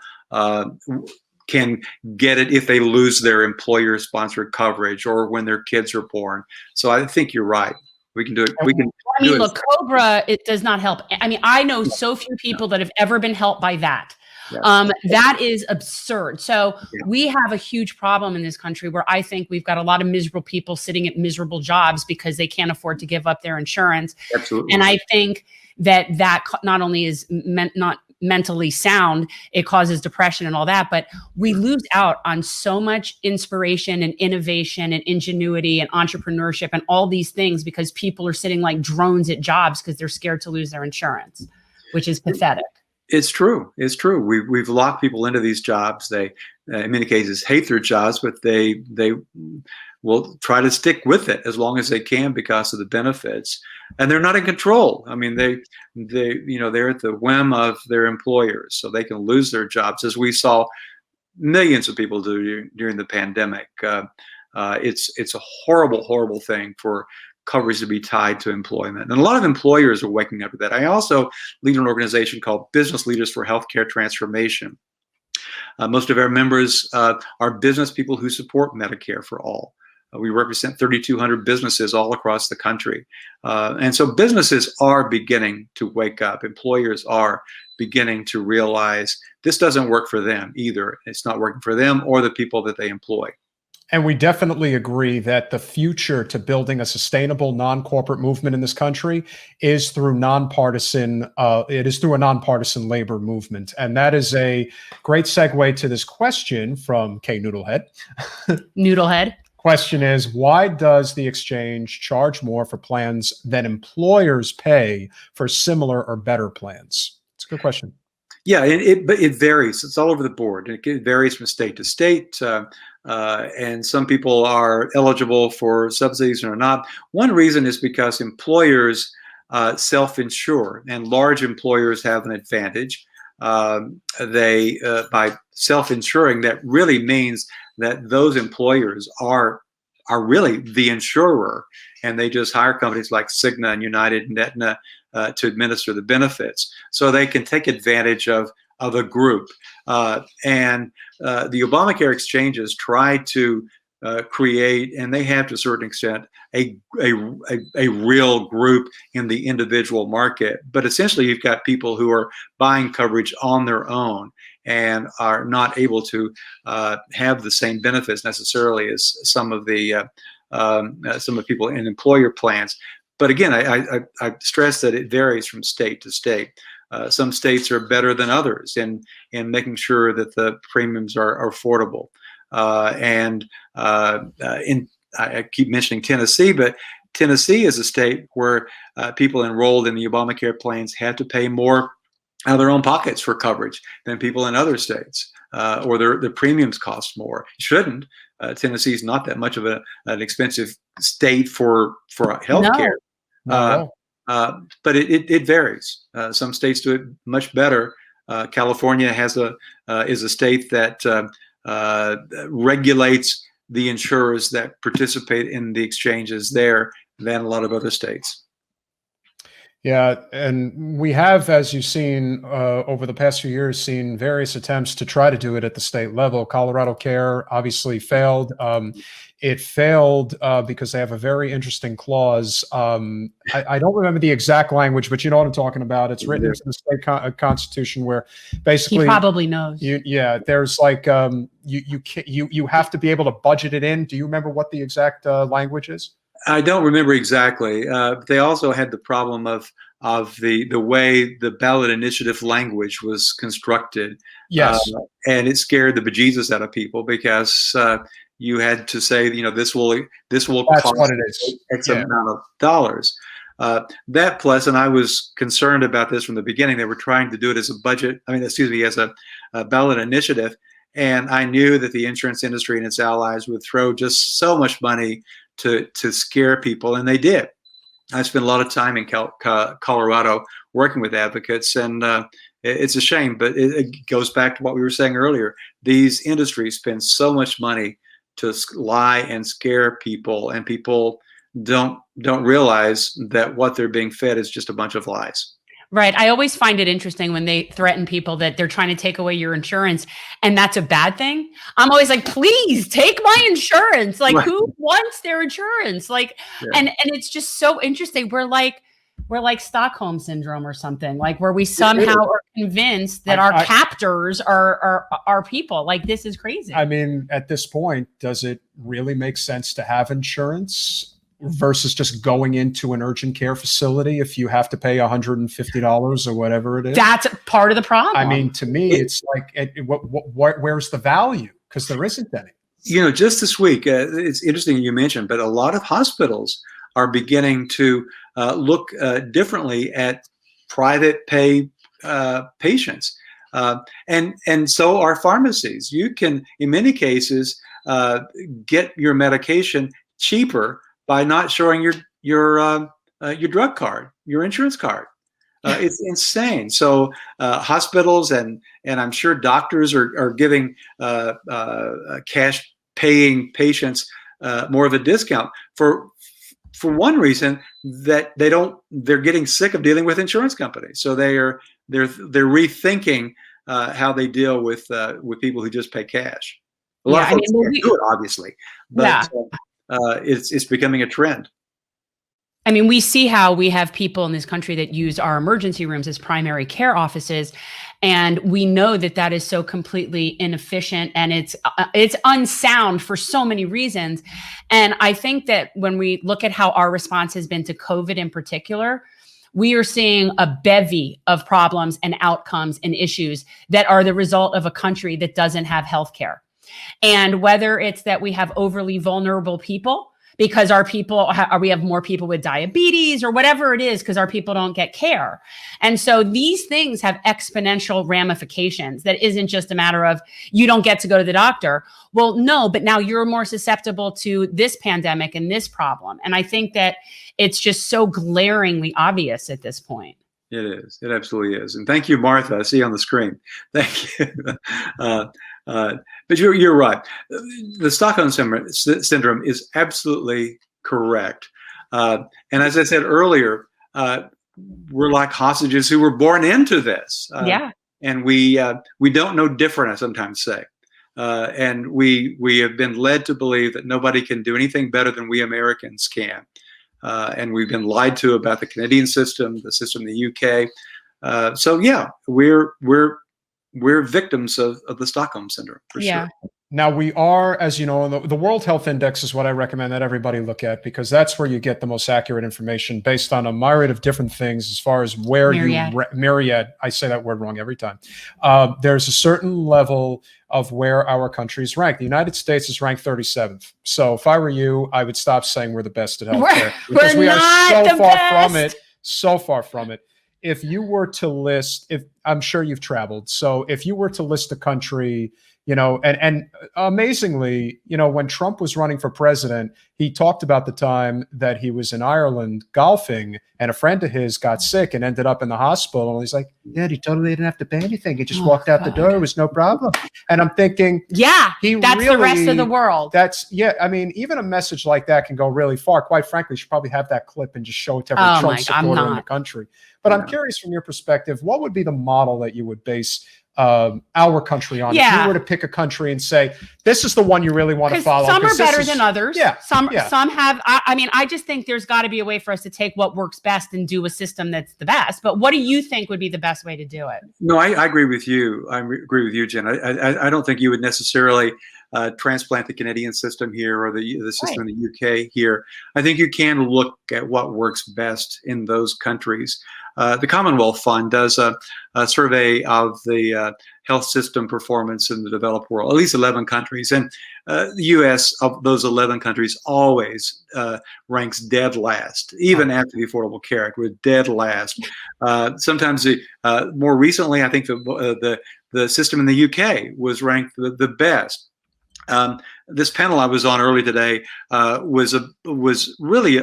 can get it if they lose their employer-sponsored coverage or when their kids are born. So I think you're right. We can do it. We can. I mean, look, COBRA, it does not help. I mean, I know so few people that have ever been helped by that. Yes. That is absurd. So we have a huge problem in this country where I think we've got a lot of miserable people sitting at miserable jobs because they can't afford to give up their insurance. Absolutely. And I think that not only is not mentally sound, it causes depression and all that, but we lose out on so much inspiration and innovation and ingenuity and entrepreneurship and all these things because people are sitting like drones at jobs because they're scared to lose their insurance, which is pathetic. It's true. It's true. We've locked people into these jobs. They, in many cases, hate their jobs, but they will try to stick with it as long as they can because of the benefits. And they're not in control. I mean, they're at the whim of their employers, so they can lose their jobs, as we saw millions of people do during the pandemic. It's a horrible, horrible thing for coverage to be tied to employment. And a lot of employers are waking up to that. I also lead an organization called Business Leaders for Healthcare Transformation. Most of our members are business people who support Medicare for all. We represent 3,200 businesses all across the country. And so businesses are beginning to wake up. Employers are beginning to realize this doesn't work for them either. It's not working for them or the people that they employ. And we definitely agree that the future to building a sustainable non-corporate movement in this country is through nonpartisan. It is through a nonpartisan labor movement, and that is a great segue to this question from K Noodlehead. Noodlehead. Question is, why does the exchange charge more for plans than employers pay for similar or better plans? It's a good question. Yeah, but it varies. It's all over the board. It varies from state to state. And some people are eligible for subsidies or not. One reason is because employers self-insure, and large employers have an advantage. By self-insuring, that really means that those employers are really the insurer, and they just hire companies like Cigna and United and Aetna to administer the benefits, so they can take advantage of a group. And the Obamacare exchanges try to create, and they have to a certain extent, a real group in the individual market. But essentially, you've got people who are buying coverage on their own and are not able to have the same benefits necessarily as some of the people in employer plans. But again, I stress that it varies from state to state. Some states are better than others in making sure that the premiums are affordable. I keep mentioning Tennessee, but Tennessee is a state where people enrolled in the Obamacare plans had to pay more out of their own pockets for coverage than people in other states, or their premiums cost more. It shouldn't. Tennessee is not that much of an expensive state for health care. No. But it varies. Some states do it much better. California is a state that regulates the insurers that participate in the exchanges there than a lot of other states. Yeah, and we have, as you've seen over the past few years, seen various attempts to try to do it at the state level. Colorado Care obviously failed. It failed because they have a very interesting clause. I don't remember the exact language, but you know what I'm talking about. It's written into the state constitution where basically— He probably knows. There's like you have to be able to budget it in. Do you remember what the exact language is? I don't remember exactly. They also had the problem of the way the ballot initiative language was constructed. Yes, and it scared the bejesus out of people because you had to say, this will That's cost what it is. X amount of dollars. That plus, and I was concerned about this from the beginning. They were trying to do it as as a ballot initiative, and I knew that the insurance industry and its allies would throw just so much money to scare people, and they did. I spent a lot of time in Colorado working with advocates, and it's a shame, but it goes back to what we were saying earlier. These industries spend so much money to lie and scare people, and people don't realize that what they're being fed is just a bunch of lies. Right. I always find it interesting when they threaten people that they're trying to take away your insurance and that's a bad thing. I'm always like, please take my insurance. Like, who wants their insurance? Like, and it's just so interesting. We're like Stockholm syndrome or something, like where we somehow are convinced that our captors are people. Like, this is crazy. I mean, at this point, does it really make sense to have insurance versus just going into an urgent care facility if you have to pay $150 or whatever it is? That's part of the problem. I mean, to me, it's like, where's the value? Because there isn't any. You know, just this week, it's interesting you mentioned, but a lot of hospitals are beginning to look differently at private pay patients. And so are pharmacies. You can, in many cases, get your medication cheaper by not showing your drug card, your insurance card. It's insane. So hospitals and I'm sure doctors are giving cash paying patients more of a discount for one reason, that they're getting sick of dealing with insurance companies. So they're rethinking how they deal with people who just pay cash. A lot of folks can't do it, obviously, but it's becoming a trend. I mean, we see how we have people in this country that use our emergency rooms as primary care offices, and we know that that is so completely inefficient and it's unsound for so many reasons. And I think that when we look at how our response has been to COVID in particular, we are seeing a bevy of problems and outcomes and issues that are the result of a country that doesn't have healthcare. And whether it's that we have overly vulnerable people because our people, we have more people with diabetes or whatever it is, because our people don't get care. And so these things have exponential ramifications. That isn't just a matter of you don't get to go to the doctor. Well, no, but now you're more susceptible to this pandemic and this problem. And I think that it's just so glaringly obvious at this point. It is. It absolutely is. And thank you, Martha. I see you on the screen. Thank you. But you're right. The Stockholm syndrome is absolutely correct. And as I said earlier, we're like hostages who were born into this. And we don't know different, I sometimes say. And we have been led to believe that nobody can do anything better than we Americans can. And we've been lied to about the Canadian system, the system in the UK. So yeah, we're victims of the Stockholm syndrome for sure. Now we are, as you know, the World Health Index is what I recommend that everybody look at, because that's where you get the most accurate information based on a myriad of different things as far as where myriad, I say that word wrong every time. There's a certain level of where our country is ranked. The United States is ranked 37th. So if I were you, I would stop saying we're the best at healthcare, because we are so far from it. If you were to list, I'm sure you've traveled. So if you were to list a country, you know, and amazingly, you know, when Trump was running for president, he talked about the time that he was in Ireland golfing and a friend of his got sick and ended up in the hospital. And he's like, yeah, he totally didn't have to pay anything. He just walked out the door. It was no problem. And I'm thinking, that's the rest of the world. I mean, even a message like that can go really far. Quite frankly, you should probably have that clip and just show it to every Trump supporter in the country. But I'm curious, from your perspective, what would be the model that you would base our country on? If you were to pick a country and say, this is the one you really want to follow. Some are better than others. Some have, I mean, I just think there's got to be a way for us to take what works best and do a system that's the best. But what do you think would be the best way to do it? No, I agree with you. I agree with you, Jen. I don't think you would necessarily transplant the Canadian system here or the system in the UK here. I think you can look at what works best in those countries. The Commonwealth Fund does a survey of the health system performance in the developed world, at least 11 countries. And the U.S., of those 11 countries, always ranks dead last, even after the Affordable Care Act. We're dead last. Sometimes, more recently, I think the system in the UK was ranked the best. This panel I was on early today was really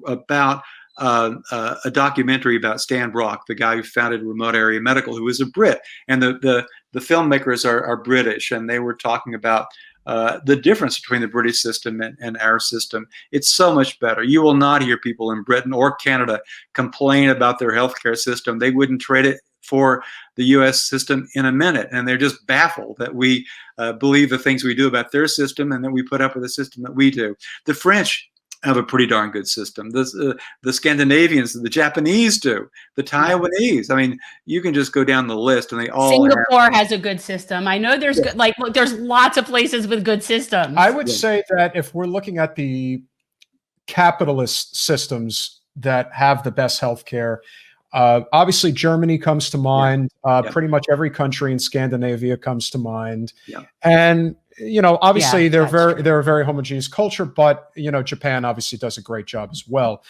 about a documentary about Stan Brock, the guy who founded Remote Area Medical, who was a Brit, and the filmmakers are British, and they were talking about the difference between the British system and our system. It's so much better. You will not hear people in Britain or Canada complain about their healthcare system. They wouldn't trade it for the U.S. system in a minute, and they're just baffled that we believe the things we do about their system and that we put up with the system that we do. The French have a pretty darn good system. The Scandinavians, the Japanese do, the Taiwanese. I mean, you can just go down the list, and they all. Singapore has a good system. I know there's good, like, look, there's lots of places with good systems. I would say that if we're looking at the capitalist systems that have the best healthcare, obviously Germany comes to mind. Pretty much every country in Scandinavia comes to mind, and obviously they're a very homogeneous culture, but Japan obviously does a great job as well.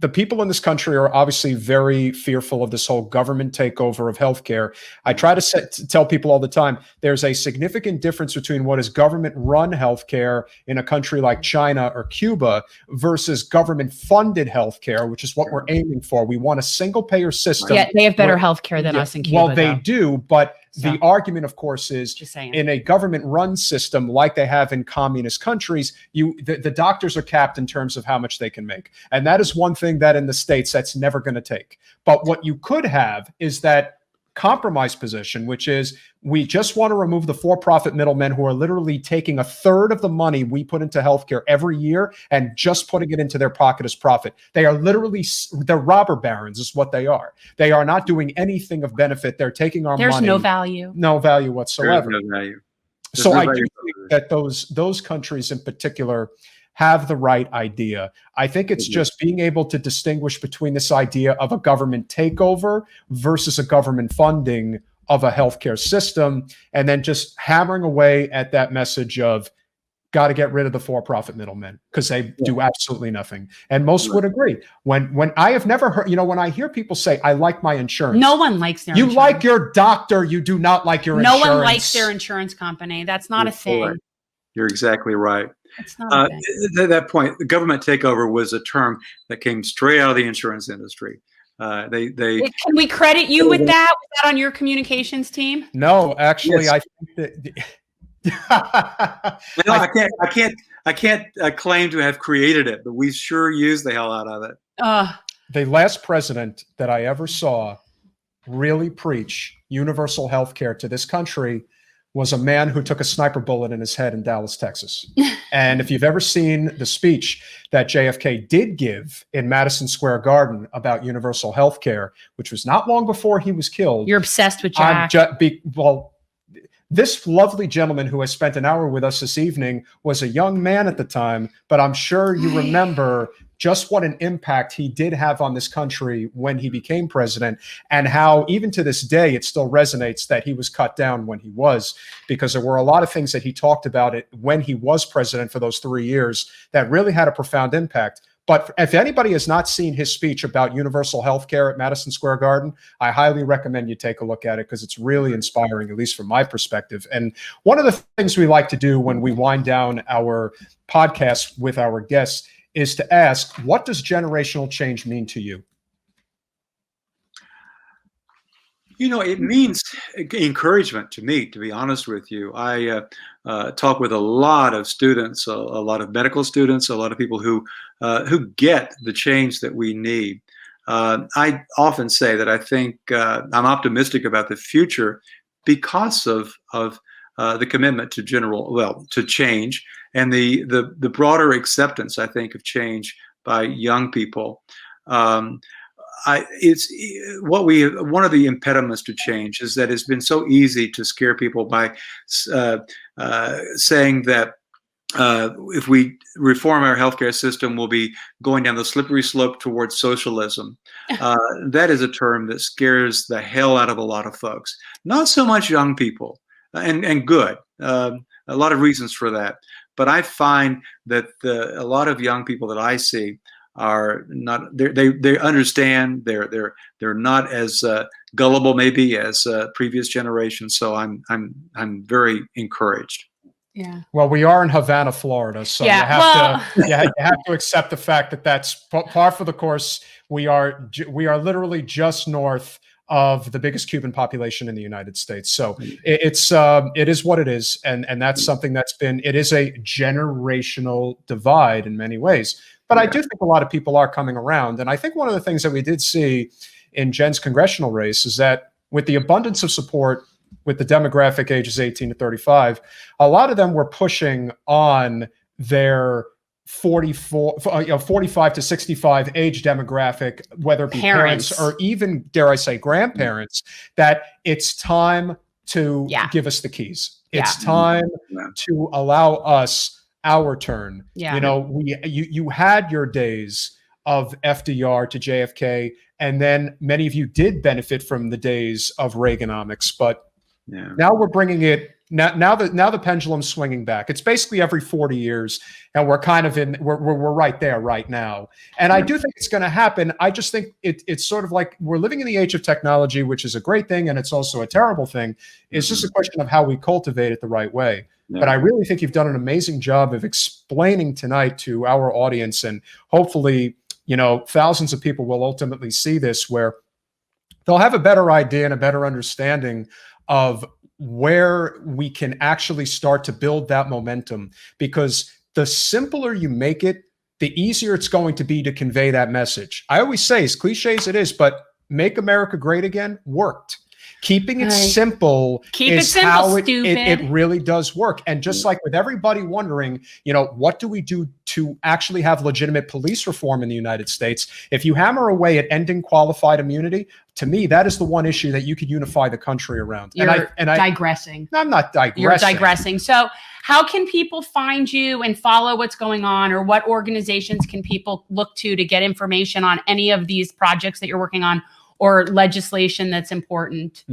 The people in this country are obviously very fearful of this whole government takeover of healthcare. I try to tell people all the time, there's a significant difference between what is government-run healthcare in a country like China or Cuba versus government-funded healthcare, which is what we're aiming for. We want a single-payer system. Yeah, they have better healthcare than us in Cuba. Well, they do, but the argument, of course, is in a government-run system like they have in communist countries, the doctors are capped in terms of how much they can make. And that is one thing that in the States that's never going to take. But what you could have is that compromise position, which is we just want to remove the for-profit middlemen who are literally taking a third of the money we put into healthcare every year and just putting it into their pocket as profit. They are literally, they're robber barons is what they are. They are not doing anything of benefit. They're taking our money. There's no value. No value whatsoever. There's no value. So I do think that those countries in particular have the right idea. I think it's just being able to distinguish between this idea of a government takeover versus a government funding of a healthcare system, and then just hammering away at that message of got to get rid of the for-profit middlemen because they do absolutely nothing. And most would agree. When I have never heard, when I hear people say, I like my insurance. No one likes their insurance. You like your doctor, you do not like your insurance. No one likes their insurance company. That's not a thing. Right. You're exactly right. It's not at that point, the government takeover was a term that came straight out of the insurance industry. Can we credit you with that? Was that on your communications team? No, actually, yes. I think that. No, I can't claim to have created it, but we sure used the hell out of it. The last president that I ever saw really preach universal health care to this country was a man who took a sniper bullet in his head in Dallas, Texas. And if you've ever seen the speech that JFK did give in Madison Square Garden about universal health care, which was not long before he was killed. You're obsessed with Jack. This lovely gentleman who has spent an hour with us this evening was a young man at the time, but I'm sure you remember just what an impact he did have on this country when he became president, and how even to this day, it still resonates that he was cut down when he was, because there were a lot of things that he talked about it when he was president for those 3 years that really had a profound impact. But if anybody has not seen his speech about universal health care at Madison Square Garden, I highly recommend you take a look at it because it's really inspiring, at least from my perspective. And one of the things we like to do when we wind down our podcast with our guests is to ask, what does generational change mean to you? It means encouragement to me, to be honest with you. I talk with a lot of students, a lot of medical students, a lot of people who get the change that we need. I often say that I think I'm optimistic about the future because of the commitment to to change, and the broader acceptance, I think, of change by young people. One of the impediments to change is that it's been so easy to scare people by saying that if we reform our healthcare system, we'll be going down the slippery slope towards socialism. That is a term that scares the hell out of a lot of folks. Not so much young people, and good. A lot of reasons for that. But I find that a lot of young people that I see are not. They understand. They're not as gullible maybe as previous generations. So I'm very encouraged. Yeah. Well, we are in Havana, Florida, so you have to accept the fact that that's par for the course. We are literally just north of the biggest Cuban population in the United States. So it is what it is. And that's something it is a generational divide in many ways. But I do think a lot of people are coming around. And I think one of the things that we did see in Jen's congressional race is that with the abundance of support with the demographic ages 18 to 35, a lot of them were pushing on their 45 to 65 age demographic, whether it be parents or even, dare I say, grandparents, that it's time to give us the keys. It's time to allow us our turn. You know, you had your days of FDR to JFK, and then many of you did benefit from the days of Reaganomics, but now we're bringing it. Now the pendulum's swinging back. It's basically every 40 years, and we're kind of we're right there right now. And I do think it's going to happen. I just think it's sort of like we're living in the age of technology, which is a great thing, and it's also a terrible thing. It's just a question of how we cultivate it the right way. But I really think you've done an amazing job of explaining tonight to our audience, and hopefully, you know, thousands of people will ultimately see this, where they'll have a better idea and a better understanding of where we can actually start to build that momentum, because the simpler you make it, the easier it's going to be to convey that message. I always say, as cliche as it is, but Make America Great Again worked. Keeping it simple is how it really does work. And just like with everybody wondering, you know, what do we do to actually have legitimate police reform in the United States? If you hammer away at ending qualified immunity, to me, that is the one issue that you could unify the country around. You're digressing. No, I'm not digressing. You're digressing. So how can people find you and follow what's going on, or what organizations can people look to get information on any of these projects that you're working on, or legislation that's important?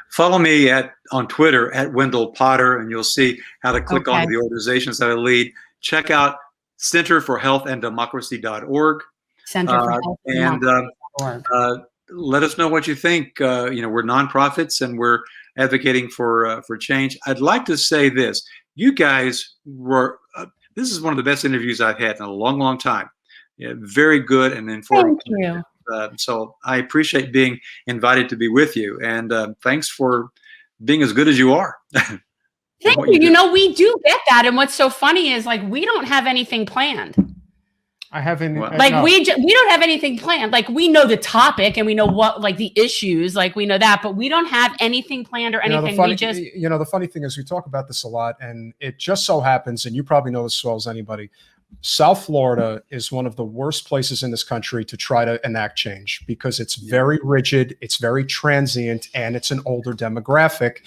Follow me on Twitter at Wendell Potter, and you'll see how to click on the organizations that I lead. Check out centerforhealthanddemocracy.org. Center for Health and Democracy.org. Let us know what you think. You know, we're nonprofits and we're advocating for change. I'd like to say this. You guys were, this is one of the best interviews I've had in a long, long time. Yeah, very good and informative. Thank you. So I appreciate being invited to be with you, and thanks for being as good as you are. Thank you. You know, we do get that, and what's so funny is, like, we don't have anything planned. I haven't we don't have anything planned. Like, we know the topic and we know what, like, the issues, like, we know that, but we don't have anything planned or anything. The funny thing is, we talk about this a lot, and it just so happens, and you probably know this as well as anybody, South Florida is one of the worst places in this country to try to enact change, because it's very rigid, it's very transient, and it's an older demographic.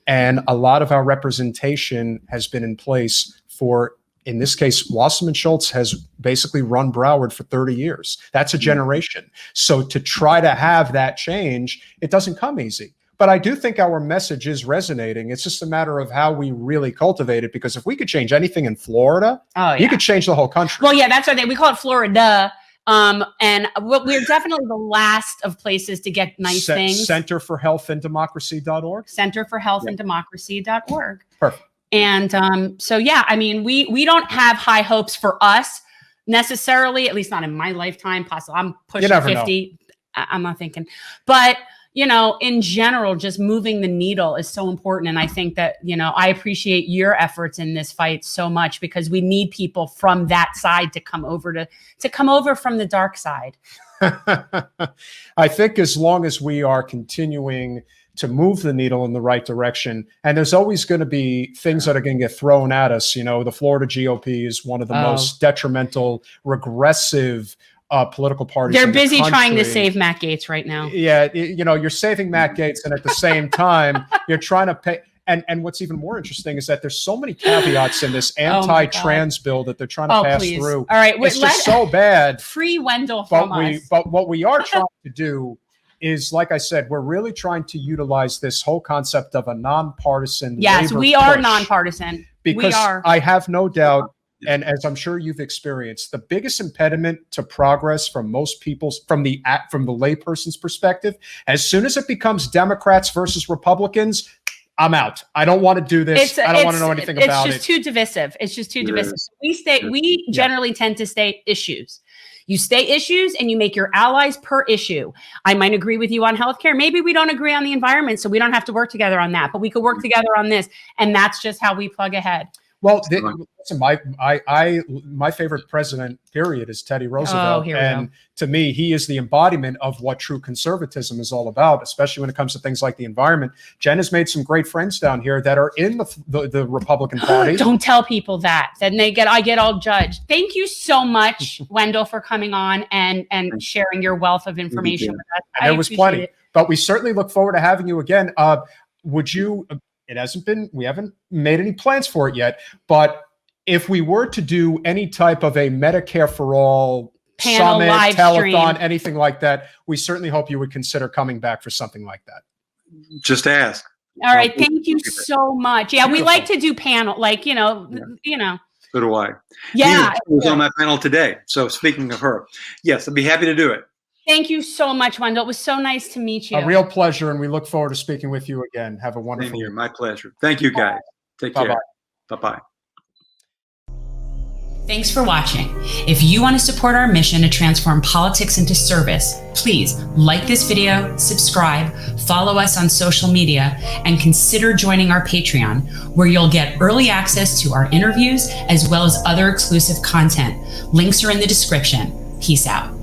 And a lot of our representation has been in place for, in this case, Wasserman Schultz has basically run Broward for 30 years. That's a generation. So to try to have that change, it doesn't come easy. But I do think our message is resonating. It's just a matter of how we really cultivate it, because if we could change anything in Florida, you could change the whole country. Well, yeah, that's what we call it, Florida. And we're definitely the last of places to get nice things. Center for Health and Democracy.org. Center for Health and Democracy.org. Perfect. And so, yeah, I mean, we don't have high hopes for us necessarily, at least not in my lifetime. Possible. I'm pushing 50. I'm not thinking, but you know, in general, just moving the needle is so important. And I think that, you know, I appreciate your efforts in this fight so much, because we need people from that side to come over to come over from the dark side. I think as long as we are continuing to move the needle in the right direction, and there's always going to be things that are going to get thrown at us. You know, the Florida GOP is one of the most detrimental, regressive political parties. They're busy trying to save Matt Gaetz right now. Yeah, you know, you're saving Matt Gaetz, and at the same time, you're trying to pay. And what's even more interesting is that there's so many caveats in this anti-trans bill that they're trying to pass through. All right, it's just so bad. Free Wendell from us. But what we are trying to do is, like I said, we're really trying to utilize this whole concept of a nonpartisan. Yes, we are nonpartisan. Because I have no doubt. And as I'm sure you've experienced, the biggest impediment to progress from most people's, from the layperson's perspective, as soon as it becomes Democrats versus Republicans, I'm out. I don't want to do this. I don't want to know anything about it. It's just too divisive. It's just too divisive. We generally tend to state issues. You stay issues and you make your allies per issue. I might agree with you on healthcare. Maybe we don't agree on the environment, so we don't have to work together on that, but we could work together on this. And that's just how we plug ahead. Well, listen, my favorite president, period, is Teddy Roosevelt. And to me, he is the embodiment of what true conservatism is all about, especially when it comes to things like the environment. Jen has made some great friends down here that are in the Republican Party. Don't tell people that. Then I get all judged. Thank you so much, Wendell, for coming on and sharing your wealth of information with us. And there was plenty, but we certainly look forward to having you again. Would you... It hasn't been, we haven't made any plans for it yet, but if we were to do any type of a Medicare for All panel, summit, live telethon, stream, anything like that, we certainly hope you would consider coming back for something like that. Just ask. All right. Thank you so much. Yeah. We like to do panel, like, you know. So do I. Yeah. She was on my panel today. So speaking of her, yes, I'd be happy to do it. Thank you so much, Wendell. It was so nice to meet you. A real pleasure, and we look forward to speaking with you again. Have a wonderful year. My pleasure. Thank you, guys. Take care. Bye-bye. Thanks for watching. If you want to support our mission to transform politics into service, please like this video, subscribe, follow us on social media, and consider joining our Patreon, where you'll get early access to our interviews as well as other exclusive content. Links are in the description. Peace out.